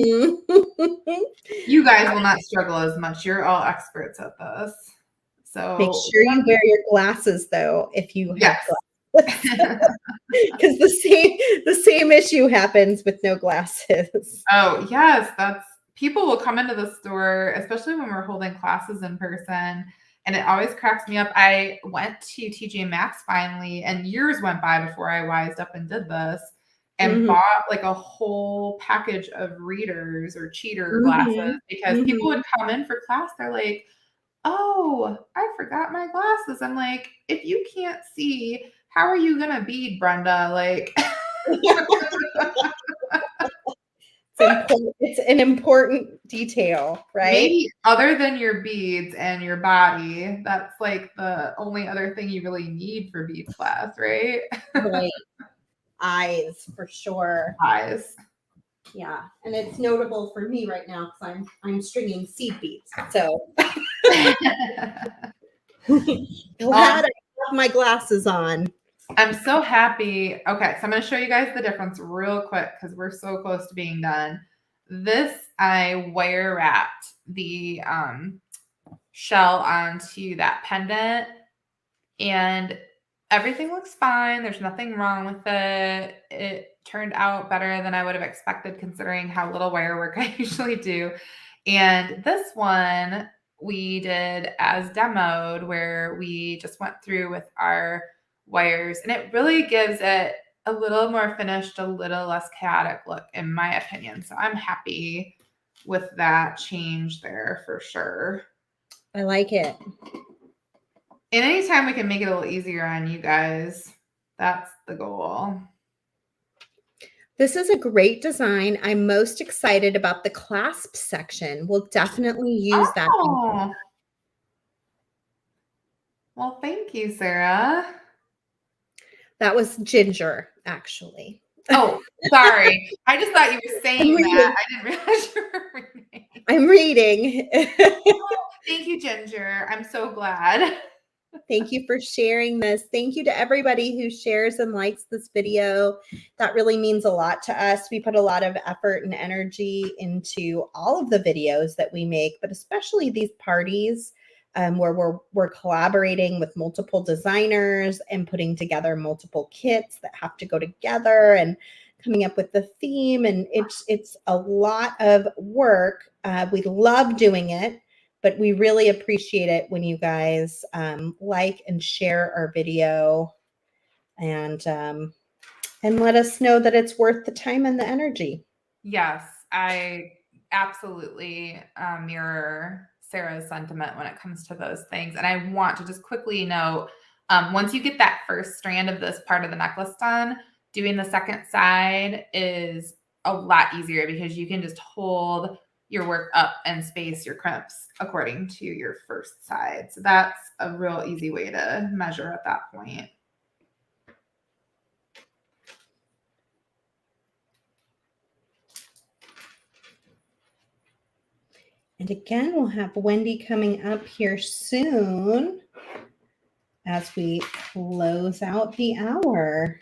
You guys will not struggle as much. You're all experts at this. So make sure you wear your glasses, though, if you have glasses. Because the same issue happens with no glasses. Oh, yes. People will come into the store, especially when we're holding classes in person. And it always cracks me up. I went to TJ Maxx finally, and years went by before I wised up and did this, and bought like a whole package of readers or cheater glasses, because people would come in for class. They're like, oh, I forgot my glasses. I'm like, if you can't see, how are you going to bead, Brenda? Like, it's an important detail, right? Maybe other than your beads and your body, that's like the only other thing you really need for beads class, right? Right. Eyes, for sure. Eyes. Yeah, and it's notable for me right now because I'm stringing seed beads. So glad I have my glasses on. I'm so happy. Okay, so I'm going to show you guys the difference real quick because we're so close to being done. This, I wire wrapped the shell onto that pendant, and everything looks fine. There's nothing wrong with it. It turned out better than I would have expected considering how little wire work I usually do. And this one we did as demoed, where we just went through with our wires, and it really gives it a little more finished, a little less chaotic look, in my opinion. So I'm happy with that change there for sure. I like it. And anytime we can make it a little easier on you guys, that's the goal. This is a great design. I'm most excited about the clasp section. We'll definitely use that. Well, thank you, Sarah. That was Ginger, actually. Oh, sorry. I just thought you were saying that. I didn't realize you were reading. I'm reading. Thank you, Ginger. I'm so glad. Thank you for sharing this. Thank you to everybody who shares and likes this video. That really means a lot to us. We put a lot of effort and energy into all of the videos that we make, but especially these parties where we're collaborating with multiple designers and putting together multiple kits that have to go together and coming up with the theme. And it's a lot of work. We love doing it. But we really appreciate it when you guys like and share our video and let us know that it's worth the time and the energy. Yes, I absolutely mirror Sarah's sentiment when it comes to those things. And I want to just quickly note, once you get that first strand of this part of the necklace done, doing the second side is a lot easier because you can just hold your work up and space your crimps according to your first side. So that's a real easy way to measure at that point. And again, we'll have Wendy coming up here soon as we close out the hour.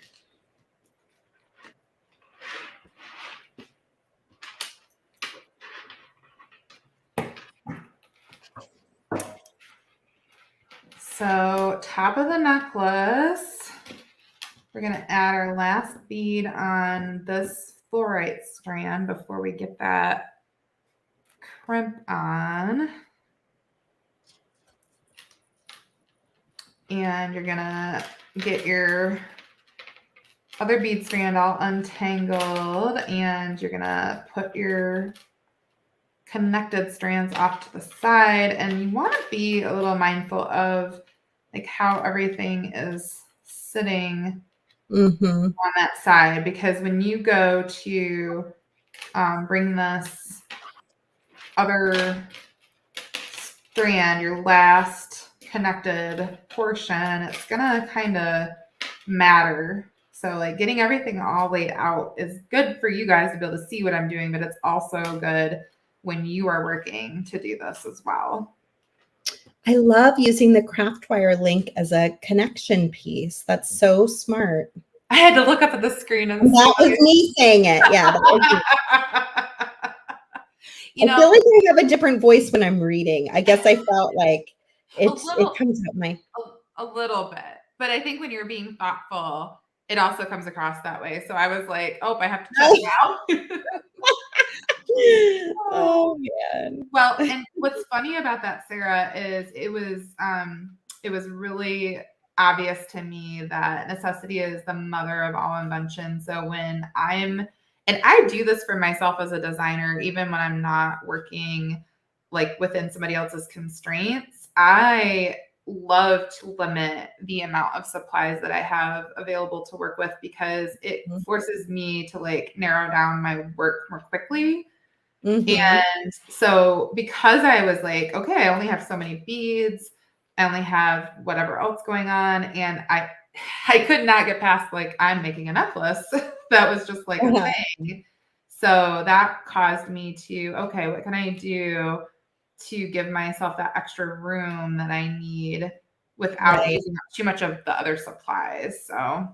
So top of the necklace, we're going to add our last bead on this fluorite strand before we get that crimp on. And you're going to get your other bead strand all untangled, and you're going to put your connected strands off to the side. And you want to be a little mindful of like how everything is sitting on that side, because when you go to bring this other strand, your last connected portion, it's gonna kind of matter. So like getting everything all laid out is good for you guys to be able to see what I'm doing, but it's also good when you are working to do this as well. I love using the Craftwire link as a connection piece. That's so smart. I had to look up at the screen and that was me saying it. Yeah. That was me. I feel like I have a different voice when I'm reading. I guess I felt like it comes out a little bit. But I think when you're being thoughtful, it also comes across that way. So I was like, oh, I have to check it out. Oh man. Well, and what's funny about that, Sara, is it was really obvious to me that necessity is the mother of all invention. So when and I do this for myself as a designer, even when I'm not working like within somebody else's constraints, I love to limit the amount of supplies that I have available to work with because it forces me to like narrow down my work more quickly. And so because I was like, okay, I only have so many beads, I only have whatever else going on, and I could not get past like I'm making a necklace. That was just like a thing. So that caused me to, okay, what can I do to give myself that extra room that I need without using up too much of the other supplies? So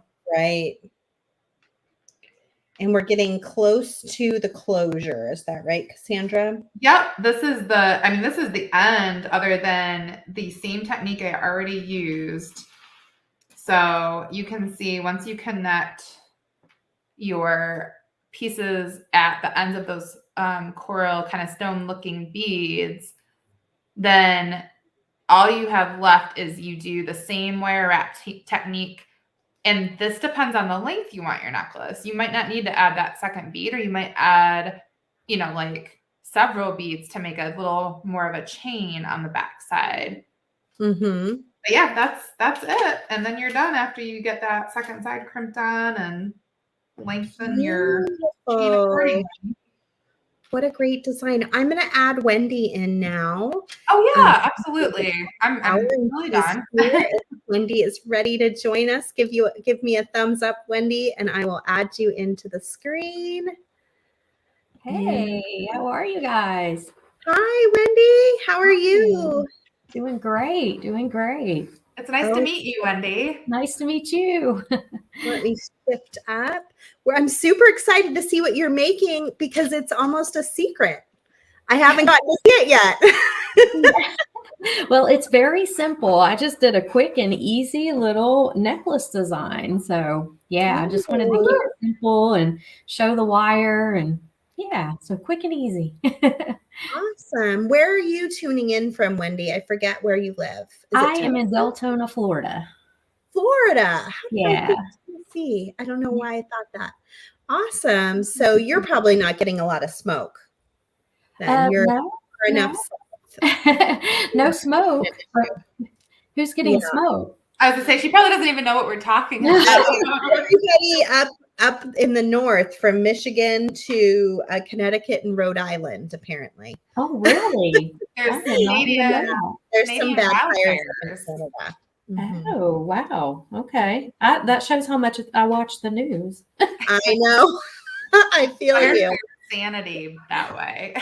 And we're getting close to the closure. Is that right, Cassandra? Yep. This is the end other than the same technique I already used. So you can see once you connect your pieces at the ends of those coral kind of stone looking beads, then all you have left is you do the same wire wrap technique. And this depends on the length you want your necklace. You might not need to add that second bead, or you might add, like several beads to make a little more of a chain on the back side. But yeah, that's it. And then you're done after you get that second side crimped on and lengthen your chain accordingly. What a great design. I'm going to add Wendy in now. Oh yeah, absolutely. I'm really done. Wendy is ready to join us. Give me a thumbs up, Wendy, and I will add you into the screen. Hey, how are you guys? Hi, Wendy. How are you? Doing great. It's nice to meet you, Wendy. Nice to meet you. Let me shift up. I'm super excited to see what you're making because it's almost a secret. I haven't gotten to see it yet. Well, it's very simple. I just did a quick and easy little necklace design. So yeah, I just wanted to keep it simple and show the wire, and yeah, so quick and easy. Awesome. Where are you tuning in from, Wendy? I forget where you live. I am in Deltona, Florida. Florida. Yeah. See, I don't know why I thought that. Awesome. So you're probably not getting a lot of smoke. Then you're enough. No smoke. But who's getting smoke? I was gonna say she probably doesn't even know what we're talking about. Everybody up in the north, from Michigan to Connecticut and Rhode Island, apparently. Oh, really? There's some bad fires. Oh, wow. Okay. That shows how much I watch the news. I know. I feel you. Sanity that way.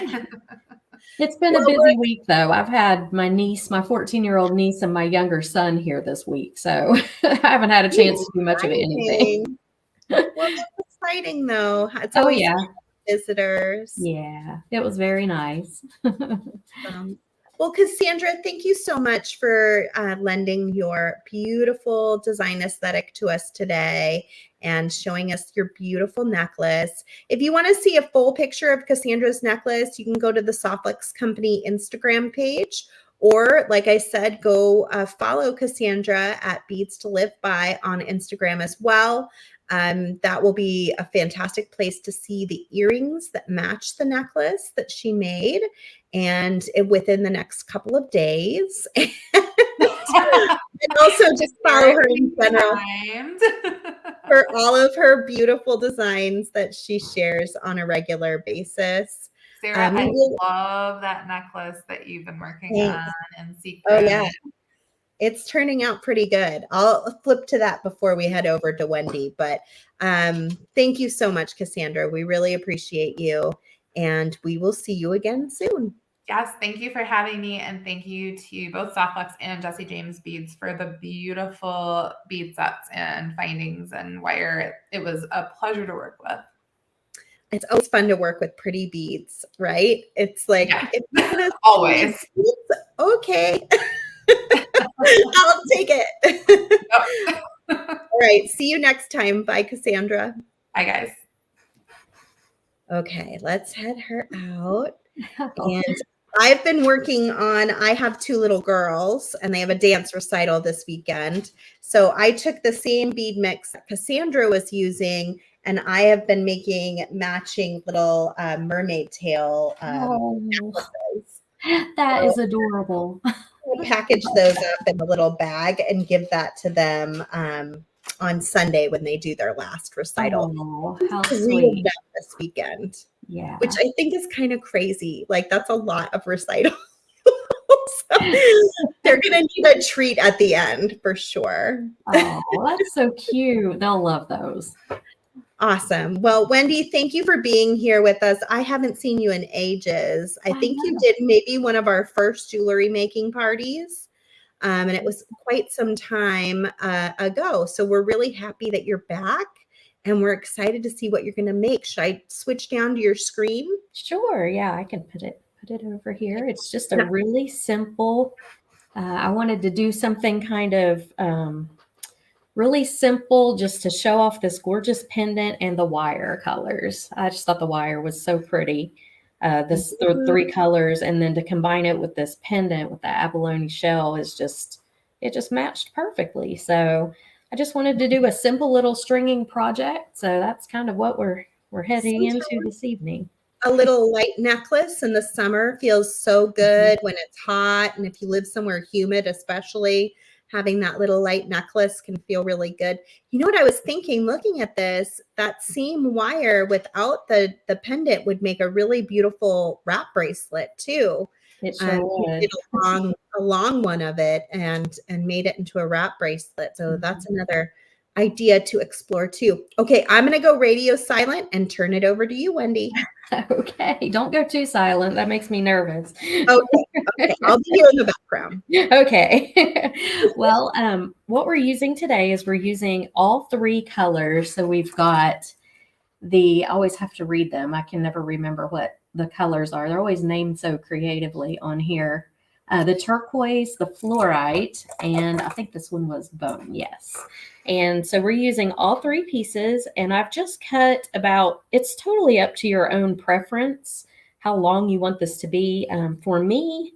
It's been a busy week, though. I've had my 14-year-old niece and my younger son here this week, so I haven't had a chance to do much of anything. Well, that's exciting, though. It's always visitors. Yeah, it was very nice. Well, Cassandra, thank you so much for lending your beautiful design aesthetic to us today and showing us your beautiful necklace. If you want to see a full picture of Cassandra's necklace, you can go to the Softlex Company Instagram page, or like I said, go follow Cassandra at Beads to Live By on Instagram as well. That will be a fantastic place to see the earrings that match the necklace that she made, and within the next couple of days. And also just follow her in general for all of her beautiful designs that she shares on a regular basis. Sara, I love that necklace that you've been working on in secret. Oh yeah. It's turning out pretty good. I'll flip to that before we head over to Wendy. But thank you so much, Cassandra. We really appreciate you. And we will see you again soon. Yes, thank you for having me. And thank you to both Softflex and Jesse James Beads for the beautiful bead sets and findings and wire. It was a pleasure to work with. It's always fun to work with pretty beads, right? It's like, if you're gonna always. Beads, okay. I'll take it. Yep. All right. See you next time. Bye, Cassandra. Bye, guys. Okay, let's head her out. And I've been working on, I have 2 little girls and they have a dance recital this weekend. So I took the same bead mix that Cassandra was using, and I have been making matching little mermaid tail necklaces. That is adorable. We'll package those up in a little bag and give that to them on Sunday when they do their last recital. Oh, how 3 sweet. of them this weekend. Yeah. Which I think is kind of crazy. Like, that's a lot of recitals. So they're going to need a treat at the end for sure. Oh, that's so cute. They'll love those. Awesome. Well, Wendy, thank you for being here with us. I haven't seen you in ages. I think you did maybe one of our first jewelry making parties. And it was quite some time ago. So we're really happy that you're back. And we're excited to see what you're going to make. Should I switch down to your screen? Sure. Yeah, I can put it over here. It's just a really simple. I wanted to do something kind of really simple just to show off this gorgeous pendant and the wire colors. I just thought the wire was so pretty. The 3 colors, and then to combine it with this pendant with the abalone shell it just matched perfectly. So I just wanted to do a simple little stringing project. So that's kind of what we're heading into this evening. A little light necklace in the summer feels so good when it's hot. And if you live somewhere humid, especially, having that little light necklace can feel really good. You know what I was thinking, looking at this, that same wire without the pendant would make a really beautiful wrap bracelet too. It sure would. Did a long one of it and made it into a wrap bracelet. So that's another idea to explore too. Okay, I'm going to go radio silent and turn it over to you, Wendy. Okay, don't go too silent. That makes me nervous. Okay, I'll be here in the background. Okay. Well, what we're using today is we're using all 3 colors. So we've got I always have to read them. I can never remember what the colors are. They're always named so creatively on here. The turquoise, the fluorite, and I think this one was bone. Yes. And so we're using all 3 pieces, and I've just cut it's totally up to your own preference, how long you want this to be. For me,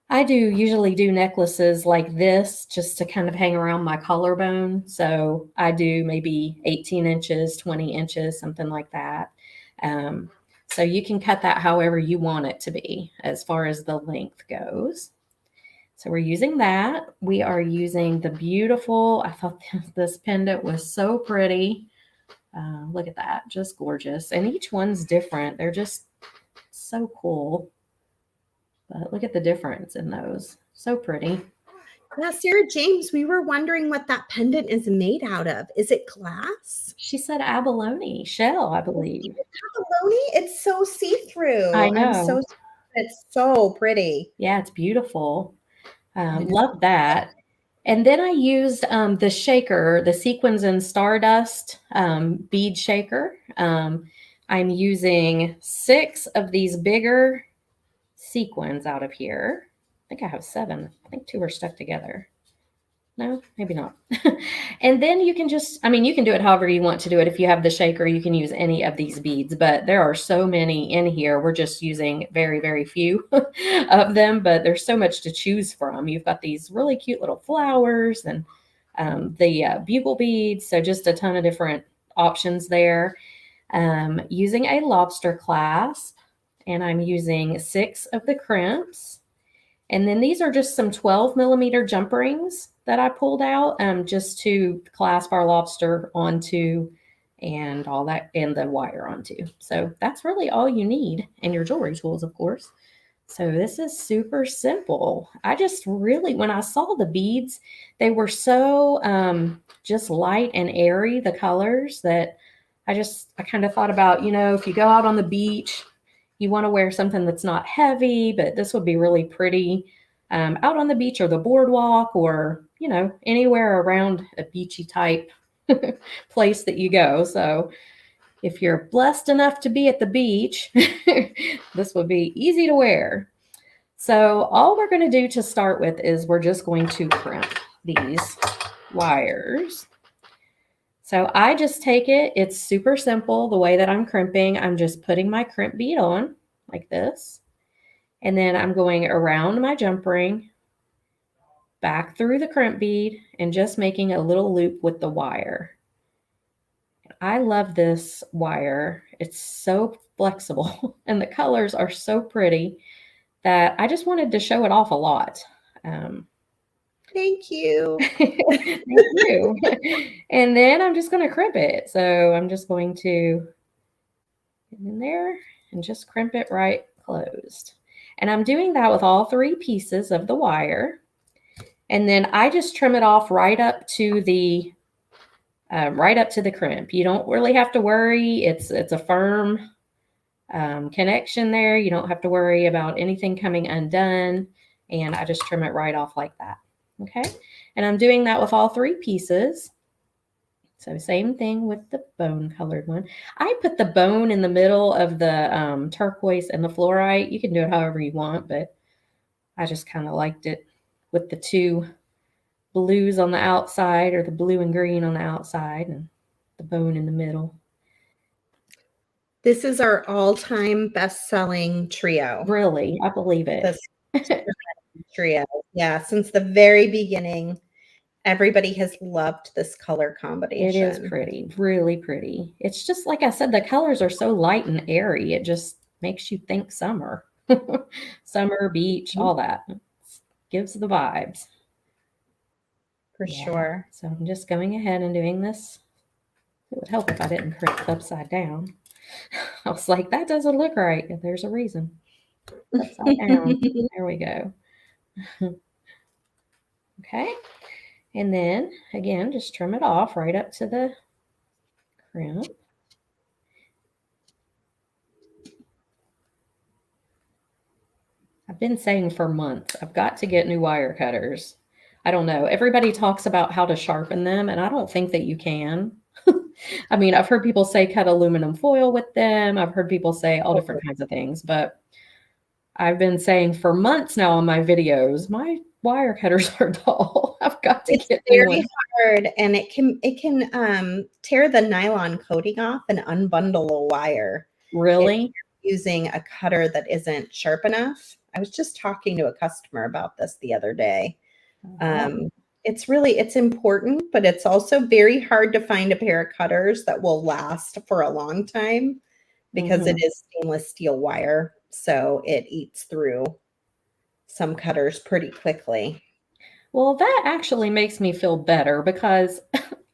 I usually do necklaces like this just to kind of hang around my collarbone. So I do maybe 18 inches, 20 inches, something like that. So you can cut that however you want it to be as far as the length goes. So we're using that. We are using the beautiful, I thought this pendant was so pretty. Look at that, just gorgeous. And each one's different. They're just so cool. But look at the difference in those. So pretty. Now, Sarah James, we were wondering what that pendant is made out of. Is it glass? She said abalone shell, I believe. Abalone? It's so see-through. I know. It's so pretty. Yeah, it's beautiful. Love that. And then I used the shaker, the Sequins and Stardust bead shaker. I'm using 6 of these bigger sequins out of here. I think I have 7. I think 2 are stuck together. No, maybe not. And then you can you can do it however you want to do it. If you have the shaker, you can use any of these beads, but there are so many in here. We're just using very, very few of them, but there's so much to choose from. You've got these really cute little flowers and the bugle beads. So just a ton of different options there. Using a lobster clasp, and I'm using 6 of the crimps. And then these are just some 12 millimeter jump rings that I pulled out just to clasp our lobster onto and all that, and the wire onto. So that's really all you need, and your jewelry tools, of course. So this is super simple. I just really, when I saw the beads, they were so just light and airy, the colors, that I kind of thought about, if you go out on the beach, you want to wear something that's not heavy, but this would be really pretty out on the beach or the boardwalk or, anywhere around a beachy type place that you go. So if you're blessed enough to be at the beach, this would be easy to wear. So all we're going to do to start with is we're just going to crimp these wires. So I just take it. It's super simple. The way that I'm crimping, I'm just putting my crimp bead on like this. And then I'm going around my jump ring, back through the crimp bead, and just making a little loop with the wire. I love this wire. It's so flexible and the colors are so pretty that I just wanted to show it off a lot. Thank you. Thank you. And then I'm just going to crimp it. So I'm just going to get in there and just crimp it right closed. And I'm doing that with all 3 pieces of the wire. And then I just trim it off right up to the crimp. You don't really have to worry. It's a firm connection there. You don't have to worry about anything coming undone. And I just trim it right off like that. Okay. And I'm doing that with all 3 pieces. So same thing with the bone colored one. I put the bone in the middle of the turquoise and the fluorite. You can do it however you want, but I just kind of liked it with the 2 blues on the outside, or the blue and green on the outside, and the bone in the middle. This is our all-time best-selling trio. Really, I believe it. This trio. Yeah, since the very beginning, everybody has loved this color combination. It is pretty, really pretty. It's just like I said, the colors are so light and airy. It just makes you think summer. Summer, beach, all that. It gives the vibes. For sure. So I'm just going ahead and doing this. It would help if I didn't crimp upside down. I was like, that doesn't look right. There's a reason. Upside down. There we go. Okay. And then, again, just trim it off right up to the crimp. I've been saying for months, I've got to get new wire cutters. I don't know. Everybody talks about how to sharpen them, and I don't think that you can. I mean, I've heard people say cut aluminum foil with them. I've heard people say all different kinds of things, but I've been saying for months now on my videos, my wire cutters are dull. I've got to get very hard, and it can tear the nylon coating off and unbundle a wire. Really? Using a cutter that isn't sharp enough. I was just talking to a customer about this the other day. It's important, but it's also very hard to find a pair of cutters that will last for a long time because it is stainless steel wire. So it eats through some cutters pretty quickly. Well, that actually makes me feel better because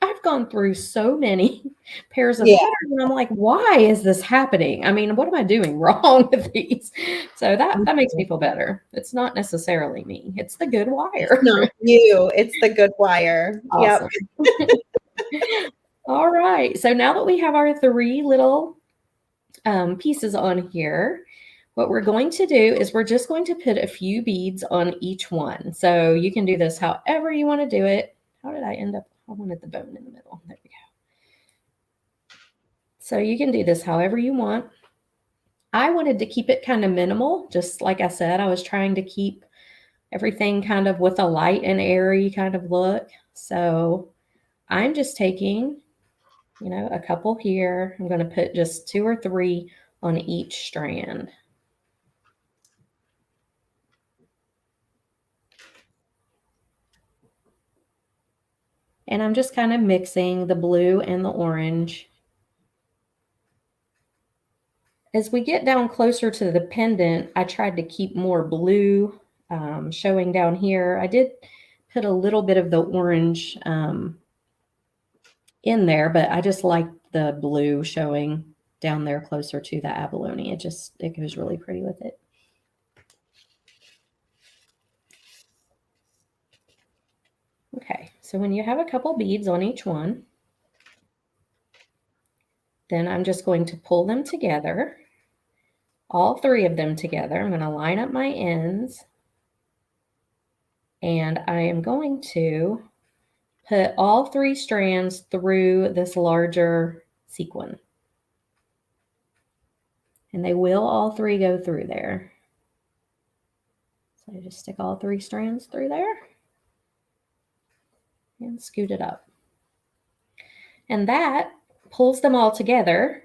I've gone through so many pairs of cutters and I'm like, why is this happening? I mean, what am I doing wrong with these? So that makes me feel better. It's not necessarily me. It's the good wire. It's not you. It's the good wire. Awesome. Yep. All right. So now that we have our 3 little pieces on here, what we're going to do is we're just going to put a few beads on each one. So you can do this however you want to do it. How did I end up? I wanted the bone in the middle. There we go. So you can do this however you want. I wanted to keep it kind of minimal. Just like I said, I was trying to keep everything kind of with a light and airy kind of look. So I'm just taking, a couple here. I'm going to put just 2 or 3 on each strand. And I'm just kind of mixing the blue and the orange. As we get down closer to the pendant, I tried to keep more blue showing down here. I did put a little bit of the orange in there, but I just like the blue showing down there closer to the abalone. It goes really pretty with it. So when you have a couple beads on each one, then I'm just going to pull them together, all 3 of them together. I'm going to line up my ends, and I am going to put all 3 strands through this larger sequin. And they will all 3 go through there. So I just stick all 3 strands through there and scoot it up. And that pulls them all together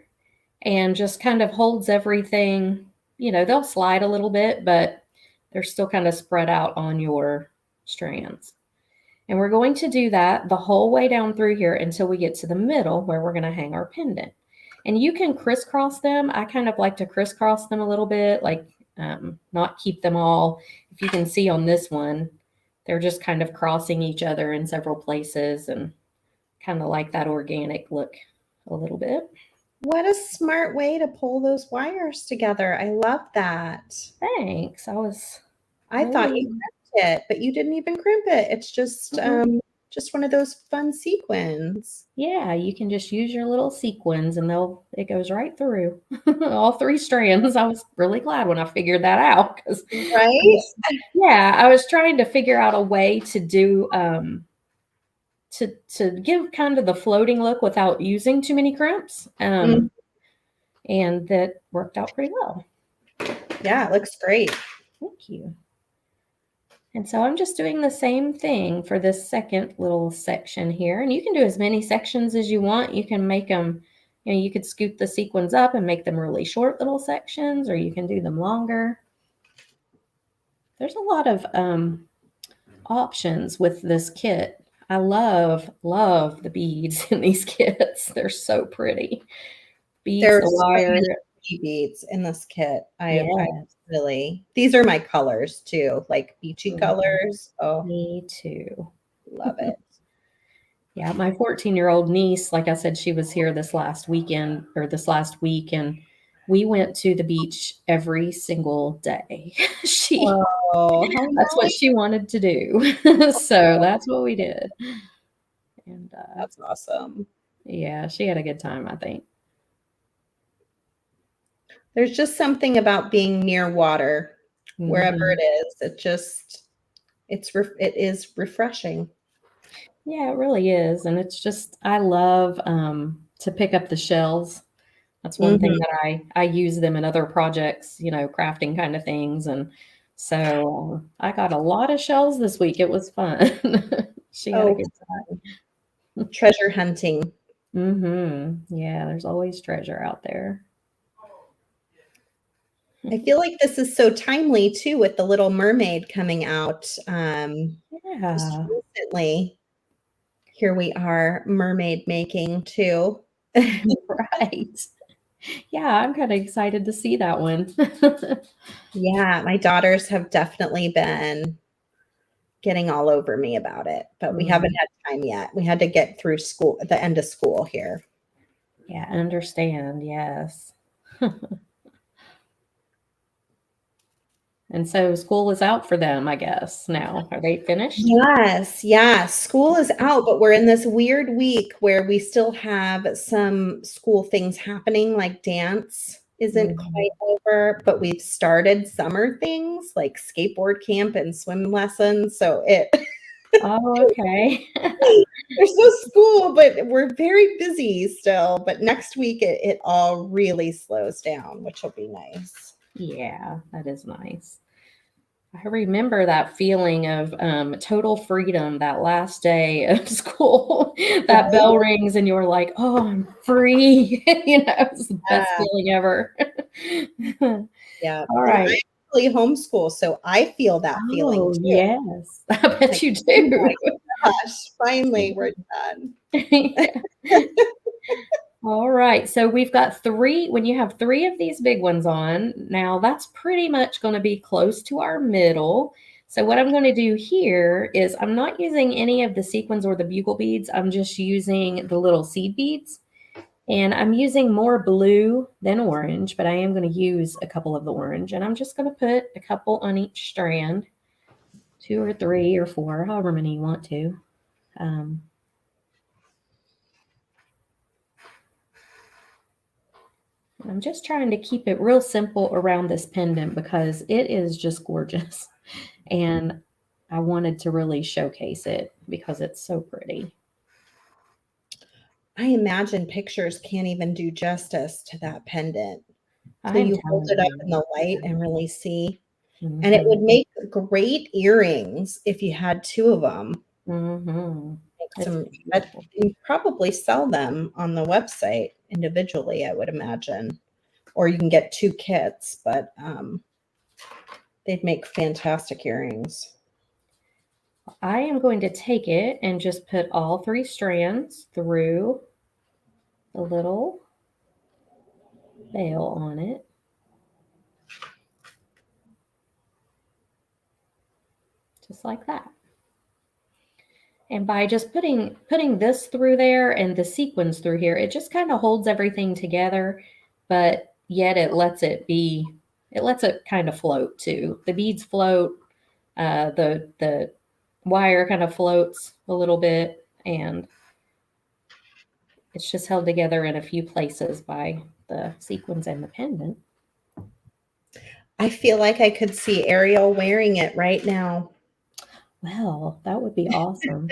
and just kind of holds everything. You know, they'll slide a little bit, but they're still kind of spread out on your strands. And we're going to do that the whole way down through here until we get to the middle where we're going to hang our pendant. And you can crisscross them. I kind of like to crisscross them a little bit, like not keep them all. If you can see on this one, they're just kind of crossing each other in several places and kind of like that organic look a little bit. What a smart way to pull those wires together. I love that. Thanks. I thought you crimped it, but you didn't even crimp it. It's just one of those fun sequins. Yeah, you can just use your little sequins and it goes right through all 3 strands. I was really glad when I figured that out because right? I was trying to figure out a way to do to give kind of the floating look without using too many crimps. And that worked out pretty well. Yeah, it looks great. Thank you. And so I'm just doing the same thing for this second little section here. And you can do as many sections as you want. You can make them, you could scoot the sequins up and make them really short little sections, or you can do them longer. There's a lot of options with this kit. I love the beads in these kits. They're so pretty. Beads, There's the wire. so beads in this kit. I really, these are my colors too, like beachy colors. Oh, me too. Love it. Yeah, my 14-year-old niece, like I said, she was here this last week, and we went to the beach every single day. That's what she wanted to do. So that's what we did. And that's awesome. Yeah, she had a good time, I think. There's just something about being near water, wherever it is. It is refreshing. Yeah, it really is. And it's just, I love to pick up the shells. That's one thing that I use them in other projects, crafting kind of things. And so I got a lot of shells this week. It was fun. She had a good time. Treasure hunting. Yeah, there's always treasure out there. I feel like this is so timely too, with the Little Mermaid coming out just recently. Here we are, mermaid making too. Right. Yeah, I'm kind of excited to see that one. Yeah, my daughters have definitely been getting all over me about it, but we haven't had time yet. We had to get through school at the end of school here. Yeah, I understand. Yes. And so school is out for them, I guess, now. Are they finished? Yes. Yeah. School is out, but we're in this weird week where we still have some school things happening, like dance isn't quite over, but we've started summer things like skateboard camp and swim lessons. So Oh, okay. There's no school, but we're very busy still. But next week it all really slows down, which will be nice. Yeah, that is nice. I remember that feeling of total freedom that last day of school. That bell rings and you're like, oh, I'm free. It's the best feeling ever. Yeah. All right. I actually homeschool, so I feel that feeling too. Yes, I bet you do. Oh my gosh, finally we're done. All right, so we've got 3. When you have 3 of these big ones on, now that's pretty much going to be close to our middle. So what I'm going to do here is I'm not using any of the sequins or the bugle beads. I'm just using the little seed beads. And I'm using more blue than orange, but I am going to use a couple of the orange. And I'm just going to put a couple on each strand, 2 or 3 or 4, however many you want to. I'm just trying to keep it real simple around this pendant because it is just gorgeous. And I wanted to really showcase it because it's so pretty. I imagine pictures can't even do justice to that pendant. So I'm you hold it telling up in the light and really see. you. And it would make great earrings if you had 2 of them. It's But you probably sell them on the website individually, I would imagine. Or you can get 2 kits, but they'd make fantastic earrings. I am going to take it and just put all 3 strands through the little veil on it. Just like that. And by just putting this through there and the sequins through here, it just kind of holds everything together, but yet it lets it kind of float too. The beads float, the wire kind of floats a little bit, and it's just held together in a few places by the sequins and the pendant. I feel like I could see Ariel wearing it right now. Well, that would be awesome.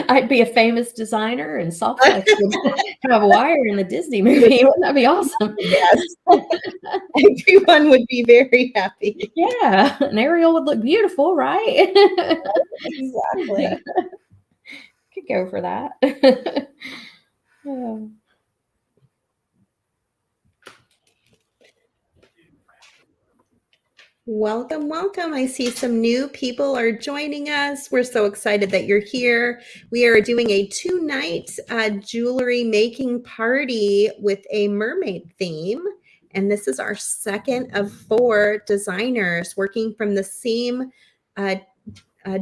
I'd be a famous designer, and Softflex would have a wire in the Disney movie. Wouldn't that be awesome? Yes. Everyone would be very happy. Yeah, and Ariel would look beautiful, right? Exactly. Could go for that. Oh. Welcome, welcome. I see some new people are joining us. We're so excited that you're here. We are doing a 2-night jewelry making party with a mermaid theme. And this is our second of 4 designers working from the same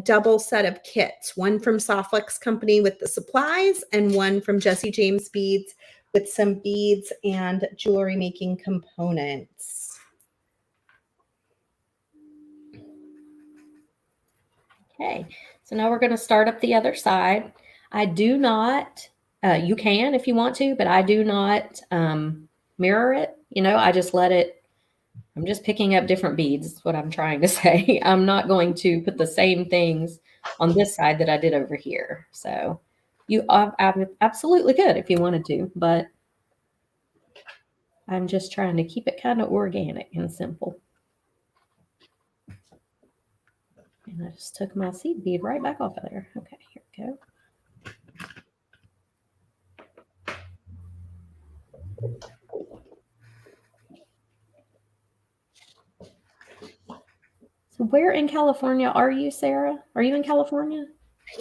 double set of kits. One from Softflex Company with the supplies and one from Jesse James Beads with some beads and jewelry making components. Okay, so now we're going to start up the other side. I do not, you can if you want to, but I do not mirror it. I just let it, I'm just picking up different beads, is what I'm trying to say. I'm not going to put the same things on this side that I did over here. So you absolutely could if you wanted to, but I'm just trying to keep it kind of organic and simple. And I just took my seed bead right back off of there. Okay, here we go. So where in California are you, Sarah? Are you in California?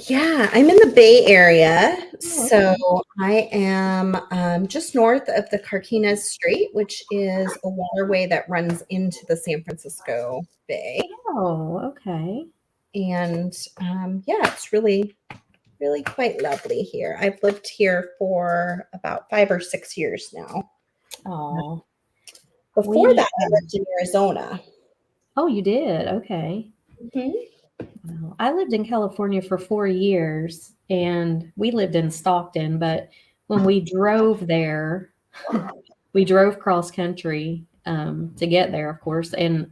Yeah, I'm in the Bay Area. Oh, okay. So I am just north of the Carquinez Strait, which is a waterway that runs into the San Francisco Bay. Oh, okay. And yeah, it's really, really quite lovely here. I've lived here for about 5 or 6 years now. Oh. Before that, I lived in Arizona. Oh, you did? Okay. Mm-hmm. Well, I lived in California for 4 years, and we lived in Stockton, but when we drove there, we drove cross country to get there, of course, and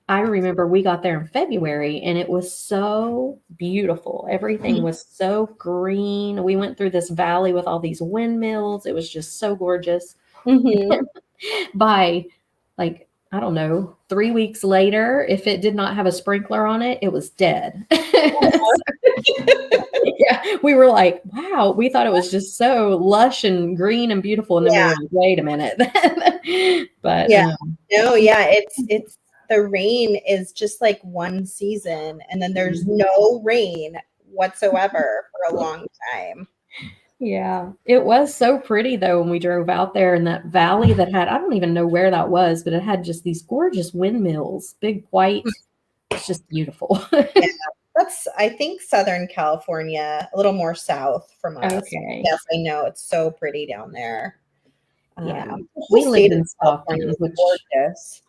I remember we got there in February, and it was so beautiful. Everything was so green. We went through this valley with all these windmills. It was just so gorgeous. Mm-hmm. By, like, I don't know, 3 weeks later, if it did not have a sprinkler on it, it was dead. Yeah, we were like, wow, we thought it was just so lush and green and beautiful. And then we were like, wait a minute. But yeah, no, yeah, it's the rain is just like one season, and then there's no rain whatsoever for a long time. Yeah, it was so pretty though when we drove out there in that valley that had, I don't even know where that was, but it had just these gorgeous windmills, big white. It's just beautiful. Yeah, that's, I think, Southern California, a little more south from us. Okay. Yes, I know. It's so pretty down there. Yeah, we lived in California, Stockton, which gorgeous.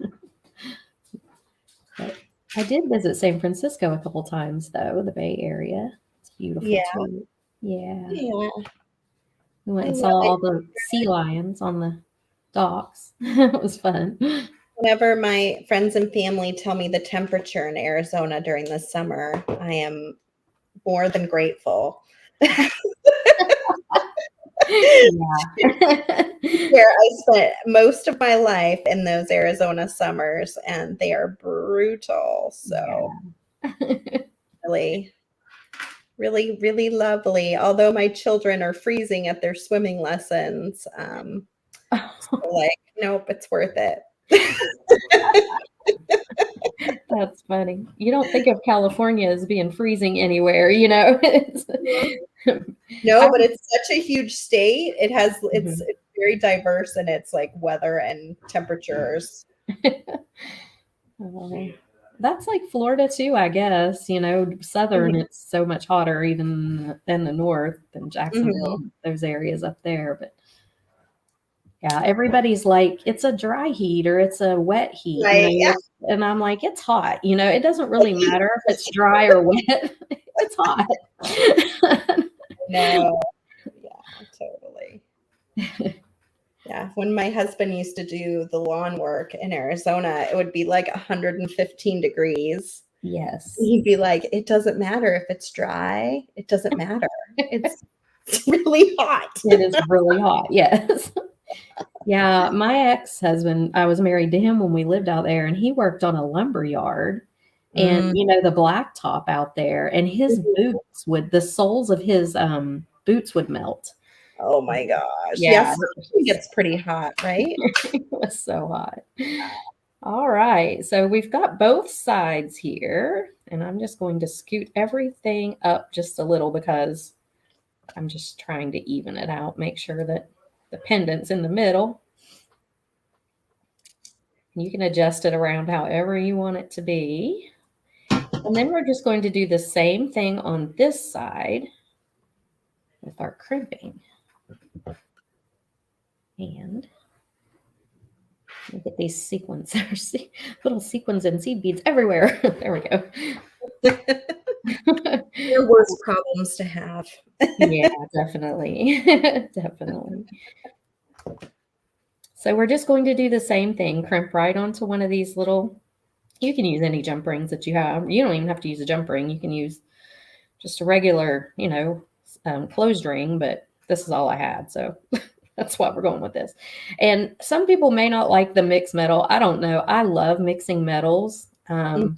I did visit San Francisco a couple times, though, the Bay Area. It's beautiful, Yeah. too. Yeah. Yeah. We went I and love saw it. all the sea lions on the docks. It was fun. Whenever my friends and family tell me the temperature in Arizona during the summer, I am more than grateful. Yeah. Where I spent most of my life in those Arizona summers, and they are brutal. So really, really, really lovely. Although my children are freezing at their swimming lessons, so like, nope, it's worth it. That's funny. You don't think of California as being freezing anywhere, you know? No, but it's such a huge state. It's Mhm. very diverse in its like weather and temperatures. Oh, that's like Florida too, I guess. You know, southern, it's so much hotter even than the north, than Jacksonville, those areas up there. But yeah, everybody's like, it's a dry heat or it's a wet heat, you know. Right. Yeah. And I'm like, it's hot. You know, it doesn't really matter if it's dry or wet. It's hot. No. Yeah, totally. Yeah, when my husband used to do the lawn work in Arizona, it would be like 115 degrees. Yes. He'd be like, it doesn't matter if it's dry. It doesn't matter. It's really hot. It is really hot. Yes. Yeah. My ex-husband, I was married to him when we lived out there, and he worked on a lumber yard. And you know, the blacktop out there, and his boots the soles of his boots would melt. Oh my gosh. Yeah. Yes, it gets pretty hot, right? It was so hot. All right. So we've got both sides here, and I'm just going to scoot everything up just a little because I'm just trying to even it out, make sure that the pendant's in the middle. You can adjust it around however you want it to be. And then we're just going to do the same thing on this side with our crimping. And look at these sequins. There's little sequins and seed beads everywhere. There we go. Your worst problems to have. Yeah, definitely. Definitely. So we're just going to do the same thing. Crimp right onto one of these little, you can use any jump rings that you have. You don't even have to use a jump ring. You can use just a regular, you know, closed ring, but this is all I had. So that's why we're going with this. And some people may not like the mixed metal. I don't know. I love mixing metals. And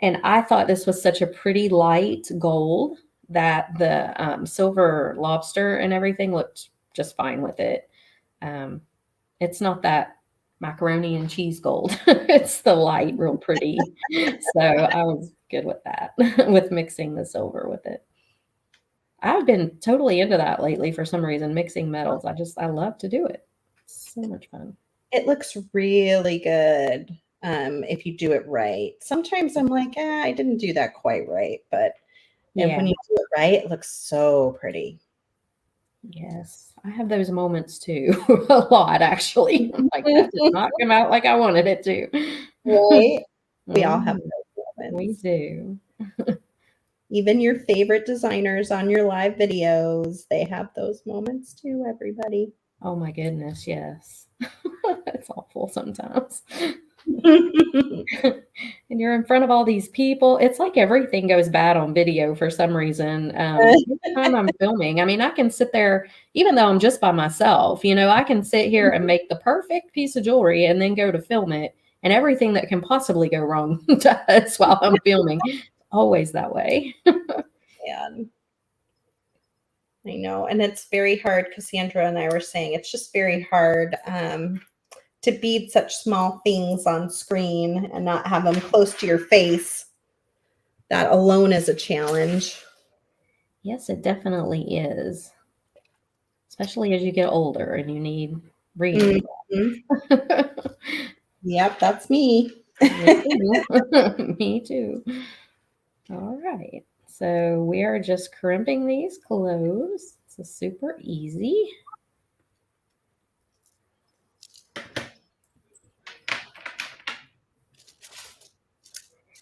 I thought this was such a pretty light gold that the silver lobster and everything looked just fine with it. It's not that macaroni and cheese gold. It's the light, real pretty. So I was good with that, with mixing the silver with it. I've been totally into that lately for some reason, mixing metals. I love to do it. It's so much fun. It looks really good if you do it right. Sometimes I'm like, I didn't do that quite right. But when you do it right, it looks so pretty. Yes, I have those moments too, a lot actually. I'm like, that did not come out like I wanted it to. Right? We all have those moments. We do. Even your favorite designers on your live videos, they have those moments too, everybody. Oh my goodness, yes. It's awful sometimes. And you're in front of all these people. It's like everything goes bad on video for some reason. Every time I'm filming, I mean, I can sit there, even though I'm just by myself, you know, I can sit here and make the perfect piece of jewelry and then go to film it, and everything that can possibly go wrong does while I'm filming. Always that way. And I know. And it's very hard. Cassandra and I were saying it's just very hard to bead such small things on screen and not have them close to your face. That alone is a challenge. Yes, it definitely is. Especially as you get older and you need reading. Yep, that's me. Me too. All right. So we are just crimping these closed. It's super easy.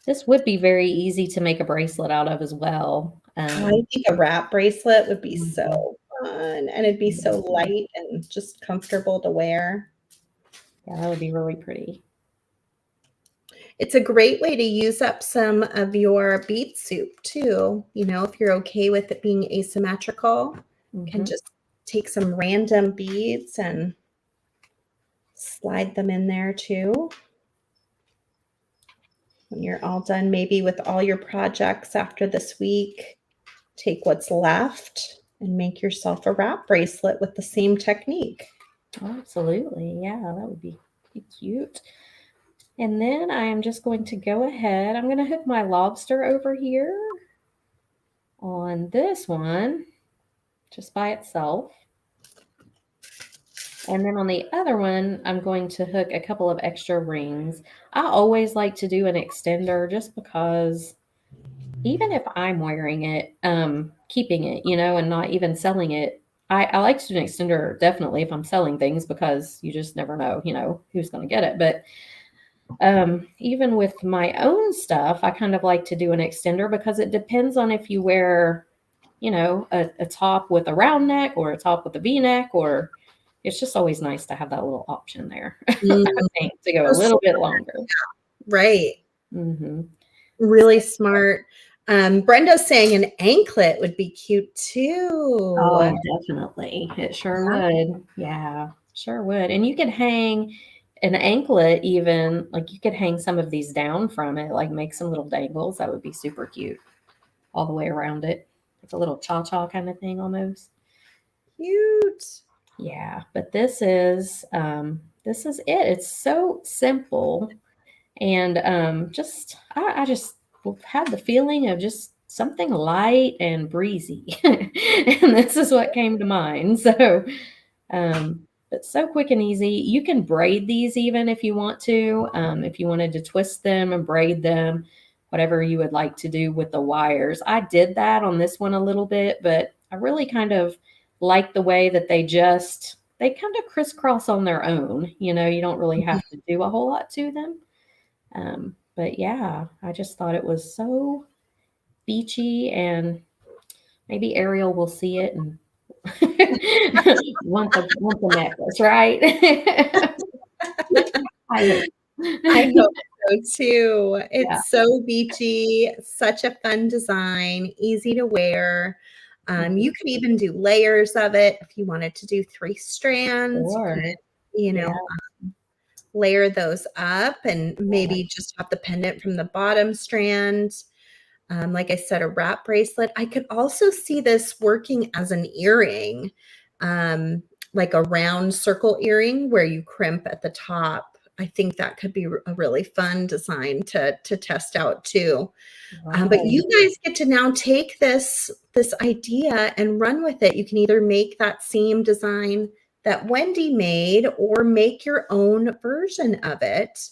This would be very easy to make a bracelet out of as well. I think a wrap bracelet would be Mhm. so fun, and it'd be so light and just comfortable to wear. Yeah, that would be really pretty. It's a great way to use up some of your bead soup too. You know, if you're okay with it being asymmetrical, can Mhm. just take some random beads and slide them in there too. When you're all done, maybe with all your projects after this week, take what's left and make yourself a wrap bracelet with the same technique. Absolutely. Yeah, that would be cute. And then I am just going to go ahead. I'm going to hook my lobster over here on this one just by itself. And then on the other one, I'm going to hook a couple of extra rings. I always like to do an extender just because even if I'm wearing it, keeping it, you know, and not even selling it, I like to do an extender definitely if I'm selling things because you just never know, you know, who's going to get it. But even with my own stuff, I kind of like to do an extender because it depends on if you wear, you know, a top with a round neck or a top with a V-neck, or it's just always nice to have that little option there. I think to go a little bit longer. Right. Mm-hmm. Really smart. Brenda's saying an anklet would be cute too. Oh, definitely. It sure would. Yeah, sure would. And you could hang an anklet even, like you could hang some of these down from it, like make some little dangles. That would be super cute all the way around it. Like a little cha-cha kind of thing almost. Cute. Yeah, but this is it. It's so simple. And I just had the feeling of just something light and breezy. And this is what came to mind. So, but so quick and easy. You can braid these even if you want to. If you wanted to twist them and braid them, whatever you would like to do with the wires. I did that on this one a little bit, but I really kind of like the way that they kind of crisscross on their own. You know, you don't really have to do a whole lot to them. But yeah, I just thought it was so beachy, and maybe Ariel will see it and want the necklace, right? I hope so too. It's so beachy, such a fun design, easy to wear. You could even do layers of it if you wanted to do 3 strands. Sure. You know, layer those up and maybe just have the pendant from the bottom strand. Like I said, a wrap bracelet. I could also see this working as an earring, like a round circle earring where you crimp at the top. I think that could be a really fun design to test out too. But you guys get to now take this idea and run with it. You can either make that same design that Wendy made or make your own version of it.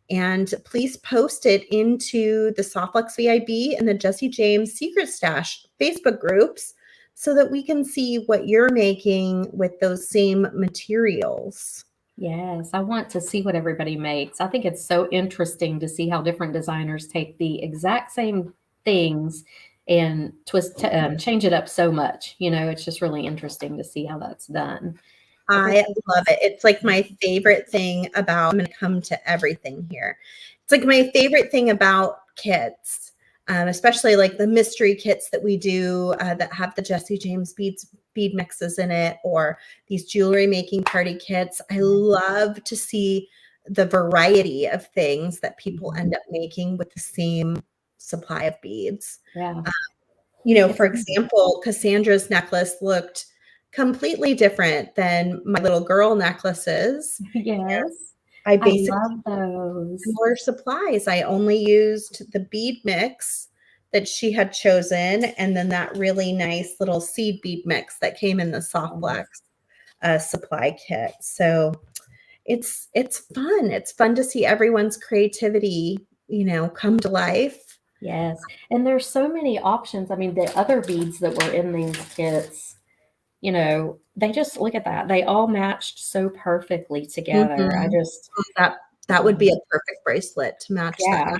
And please post it into the Softflex VIB and the Jesse James Secret Stash Facebook groups so that we can see what you're making with those same materials. Yes, I want to see what everybody makes. I think it's so interesting to see how different designers take the exact same things and change it up so much. You know, it's just really interesting to see how that's done. I love it. It's like my favorite thing about, I'm going to come to everything here. It's like my favorite thing about kits, especially like the mystery kits that we do that have the Jesse James bead mixes in it, or these jewelry making party kits. I love to see the variety of things that people end up making with the same supply of beads. Yeah. You know, for example, Cassandra's necklace looked completely different than my little girl necklaces. Yes. I basically love those. similar supplies. I only used the bead mix that she had chosen, and then that really nice little seed bead mix that came in the Softflex supply kit. So it's fun. It's fun to see everyone's creativity, you know, come to life. Yes. And there's so many options. I mean, the other beads that were in these kits, you know, they just look at that. They all matched so perfectly together. I just that That would be a perfect bracelet to match Yeah,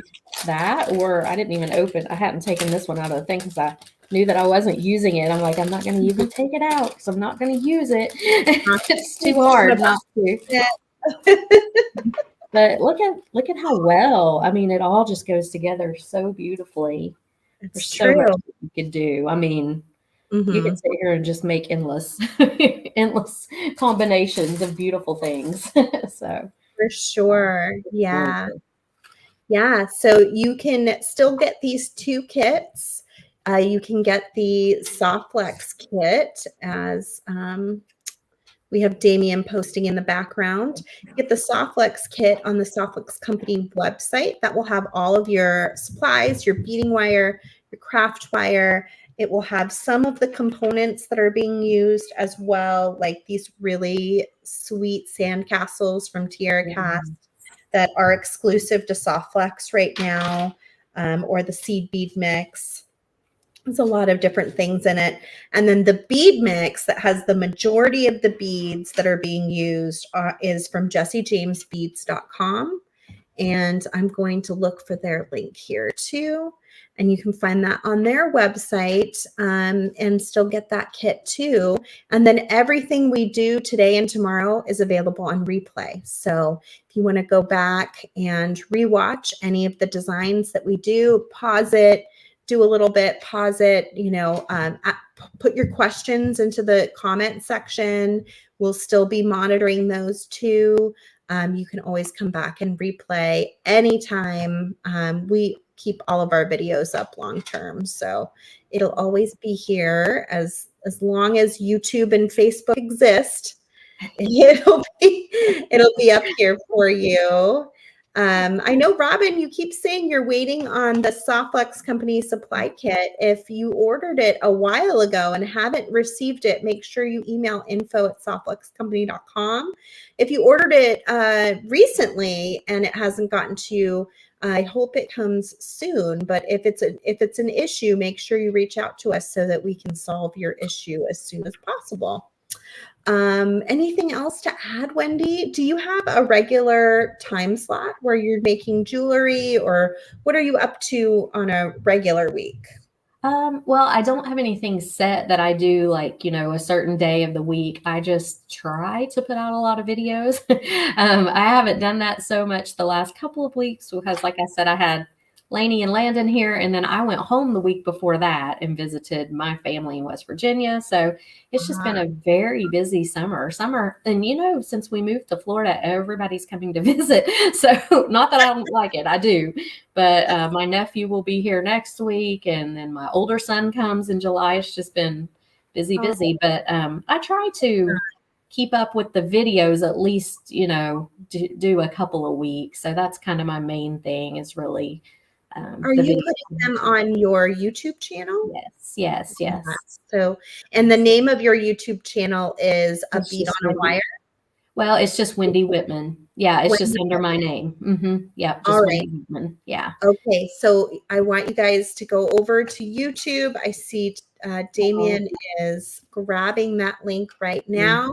that, or I didn't even open. I hadn't taken this one out of the thing because I knew that I wasn't using it. I'm like, I'm not going to even take it out because I'm not going to use it. It's too hard not to. But look at how well. I mean, it all just goes together so beautifully. It's There's true. so much you could do. I mean, you can sit here and just make endless combinations of beautiful things. So For sure. Yeah. Yeah. So you can still get these 2 kits. You can get the Softflex kit as we have Damien posting in the background. Get the Softflex kit on the Softflex company website. That will have all of your supplies, your beading wire, your craft wire. It will have some of the components that are being used as well, like these really sweet sandcastles from Tierra Cast that are exclusive to Softflex right now, or the seed bead mix. There's a lot of different things in it. And then the bead mix that has the majority of the beads that are being used is from jessiejamesbeads.com. And I'm going to look for their link here too. And you can find that on their website, and still get that kit too. And then everything we do today and tomorrow is available on replay. So if you want to go back and rewatch any of the designs that we do, pause it, do a little bit, pause it, put your questions into the comment section. We'll still be monitoring those too. You can always come back and replay anytime. We keep all of our videos up long term, so it'll always be here as long as YouTube and Facebook exist. It'll be up here for you. I know, Robin, you keep saying you're waiting on the Softflex company supply kit. If you ordered it a while ago and haven't received it, make sure you email info@softflexcompany.com. If you ordered it recently and it hasn't gotten to you, I hope it comes soon. But if it's an issue, make sure you reach out to us so that we can solve your issue as soon as possible. Anything else to add, Wendy? Do you have a regular time slot where you're making jewelry, or what are you up to on a regular week? Well, I don't have anything set that I do like, a certain day of the week. I just try to put out a lot of videos. I haven't done that so much the last couple of weeks because, like I said, I had Lainey and Landon here, and then I went home the week before that and visited my family in West Virginia. So it's just been a very busy summer. And since we moved to Florida, everybody's coming to visit. So not that I don't like it, I do. But my nephew will be here next week, and then my older son comes in July. It's just been busy. But I try to keep up with the videos at least, do a couple a week. So that's kind of my main thing is really. Are you putting them on your YouTube channel? Yes. So, and the name of your YouTube channel is A Bead on a Wire? Well, it's just Wendy Whitman. Yeah, it's just under my name. Yeah, just Wendy Whitman. Yeah. Okay, so I want you guys to go over to YouTube. I see Damien is grabbing that link right now.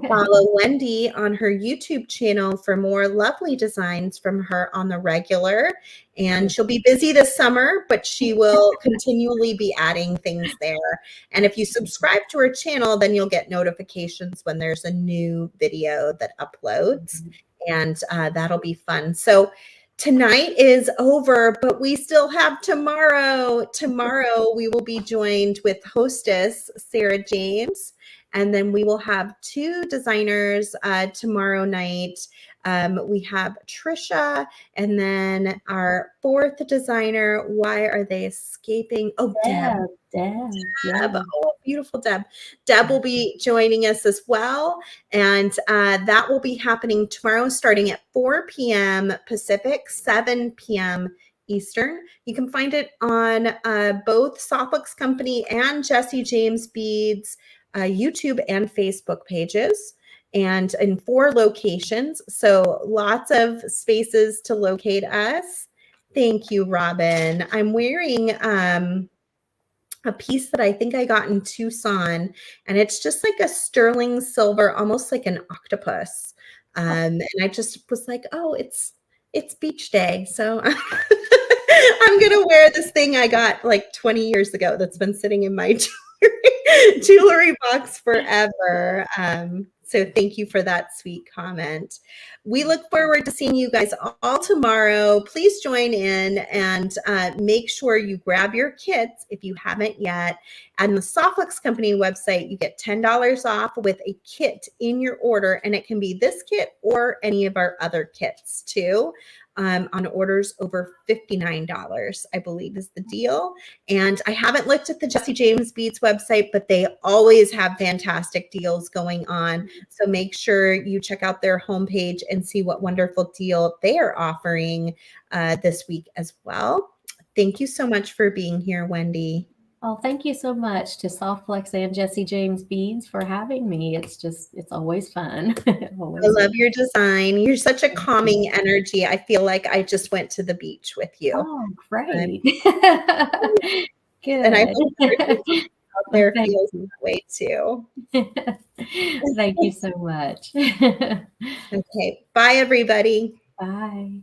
Follow Wendy on her YouTube channel for more lovely designs from her on the regular. And she'll be busy this summer, but she will continually be adding things there. And if you subscribe to her channel, then you'll get notifications when there's a new video that uploads. And that'll be fun. So tonight is over, but we still have tomorrow. Tomorrow we will be joined with hostess Sara James. And then we will have 2 designers tomorrow night. We have Tricia, and then our 4th designer. Why are they escaping? Oh, Deb. Deb. Oh, beautiful Deb. Deb will be joining us as well. And that will be happening tomorrow starting at 4 p.m. Pacific, 7 p.m. Eastern. You can find it on both Softflex Company and Jessie James Beads YouTube and Facebook pages, and in 4 locations. So lots of spaces to locate us. Thank you, Robin. I'm wearing a piece that I think I got in Tucson, and it's just like a sterling silver, almost like an octopus. And I just was like, oh, it's beach day. So I'm going to wear this thing I got like 20 years ago that's been sitting in my jewelry box forever. So thank you for that sweet comment. We look forward to seeing you guys all tomorrow. Please join in and make sure you grab your kits if you haven't yet. On the Softflex Company website, you get $10 off with a kit in your order, and it can be this kit or any of our other kits too. On orders over $59, I believe is the deal. And I haven't looked at the Jesse James Beads website, but they always have fantastic deals going on. So make sure you check out their homepage and see what wonderful deal they are offering this week as well. Thank you so much for being here, Wendy. Oh, thank you so much to Softflex and Jesse James Beads for having me. It's always fun. Always I love your design. You're such a calming energy. I feel like I just went to the beach with you. Oh, great. Good. And I hope everybody out there feels that way too. Thank you so much. Okay. Bye, everybody. Bye.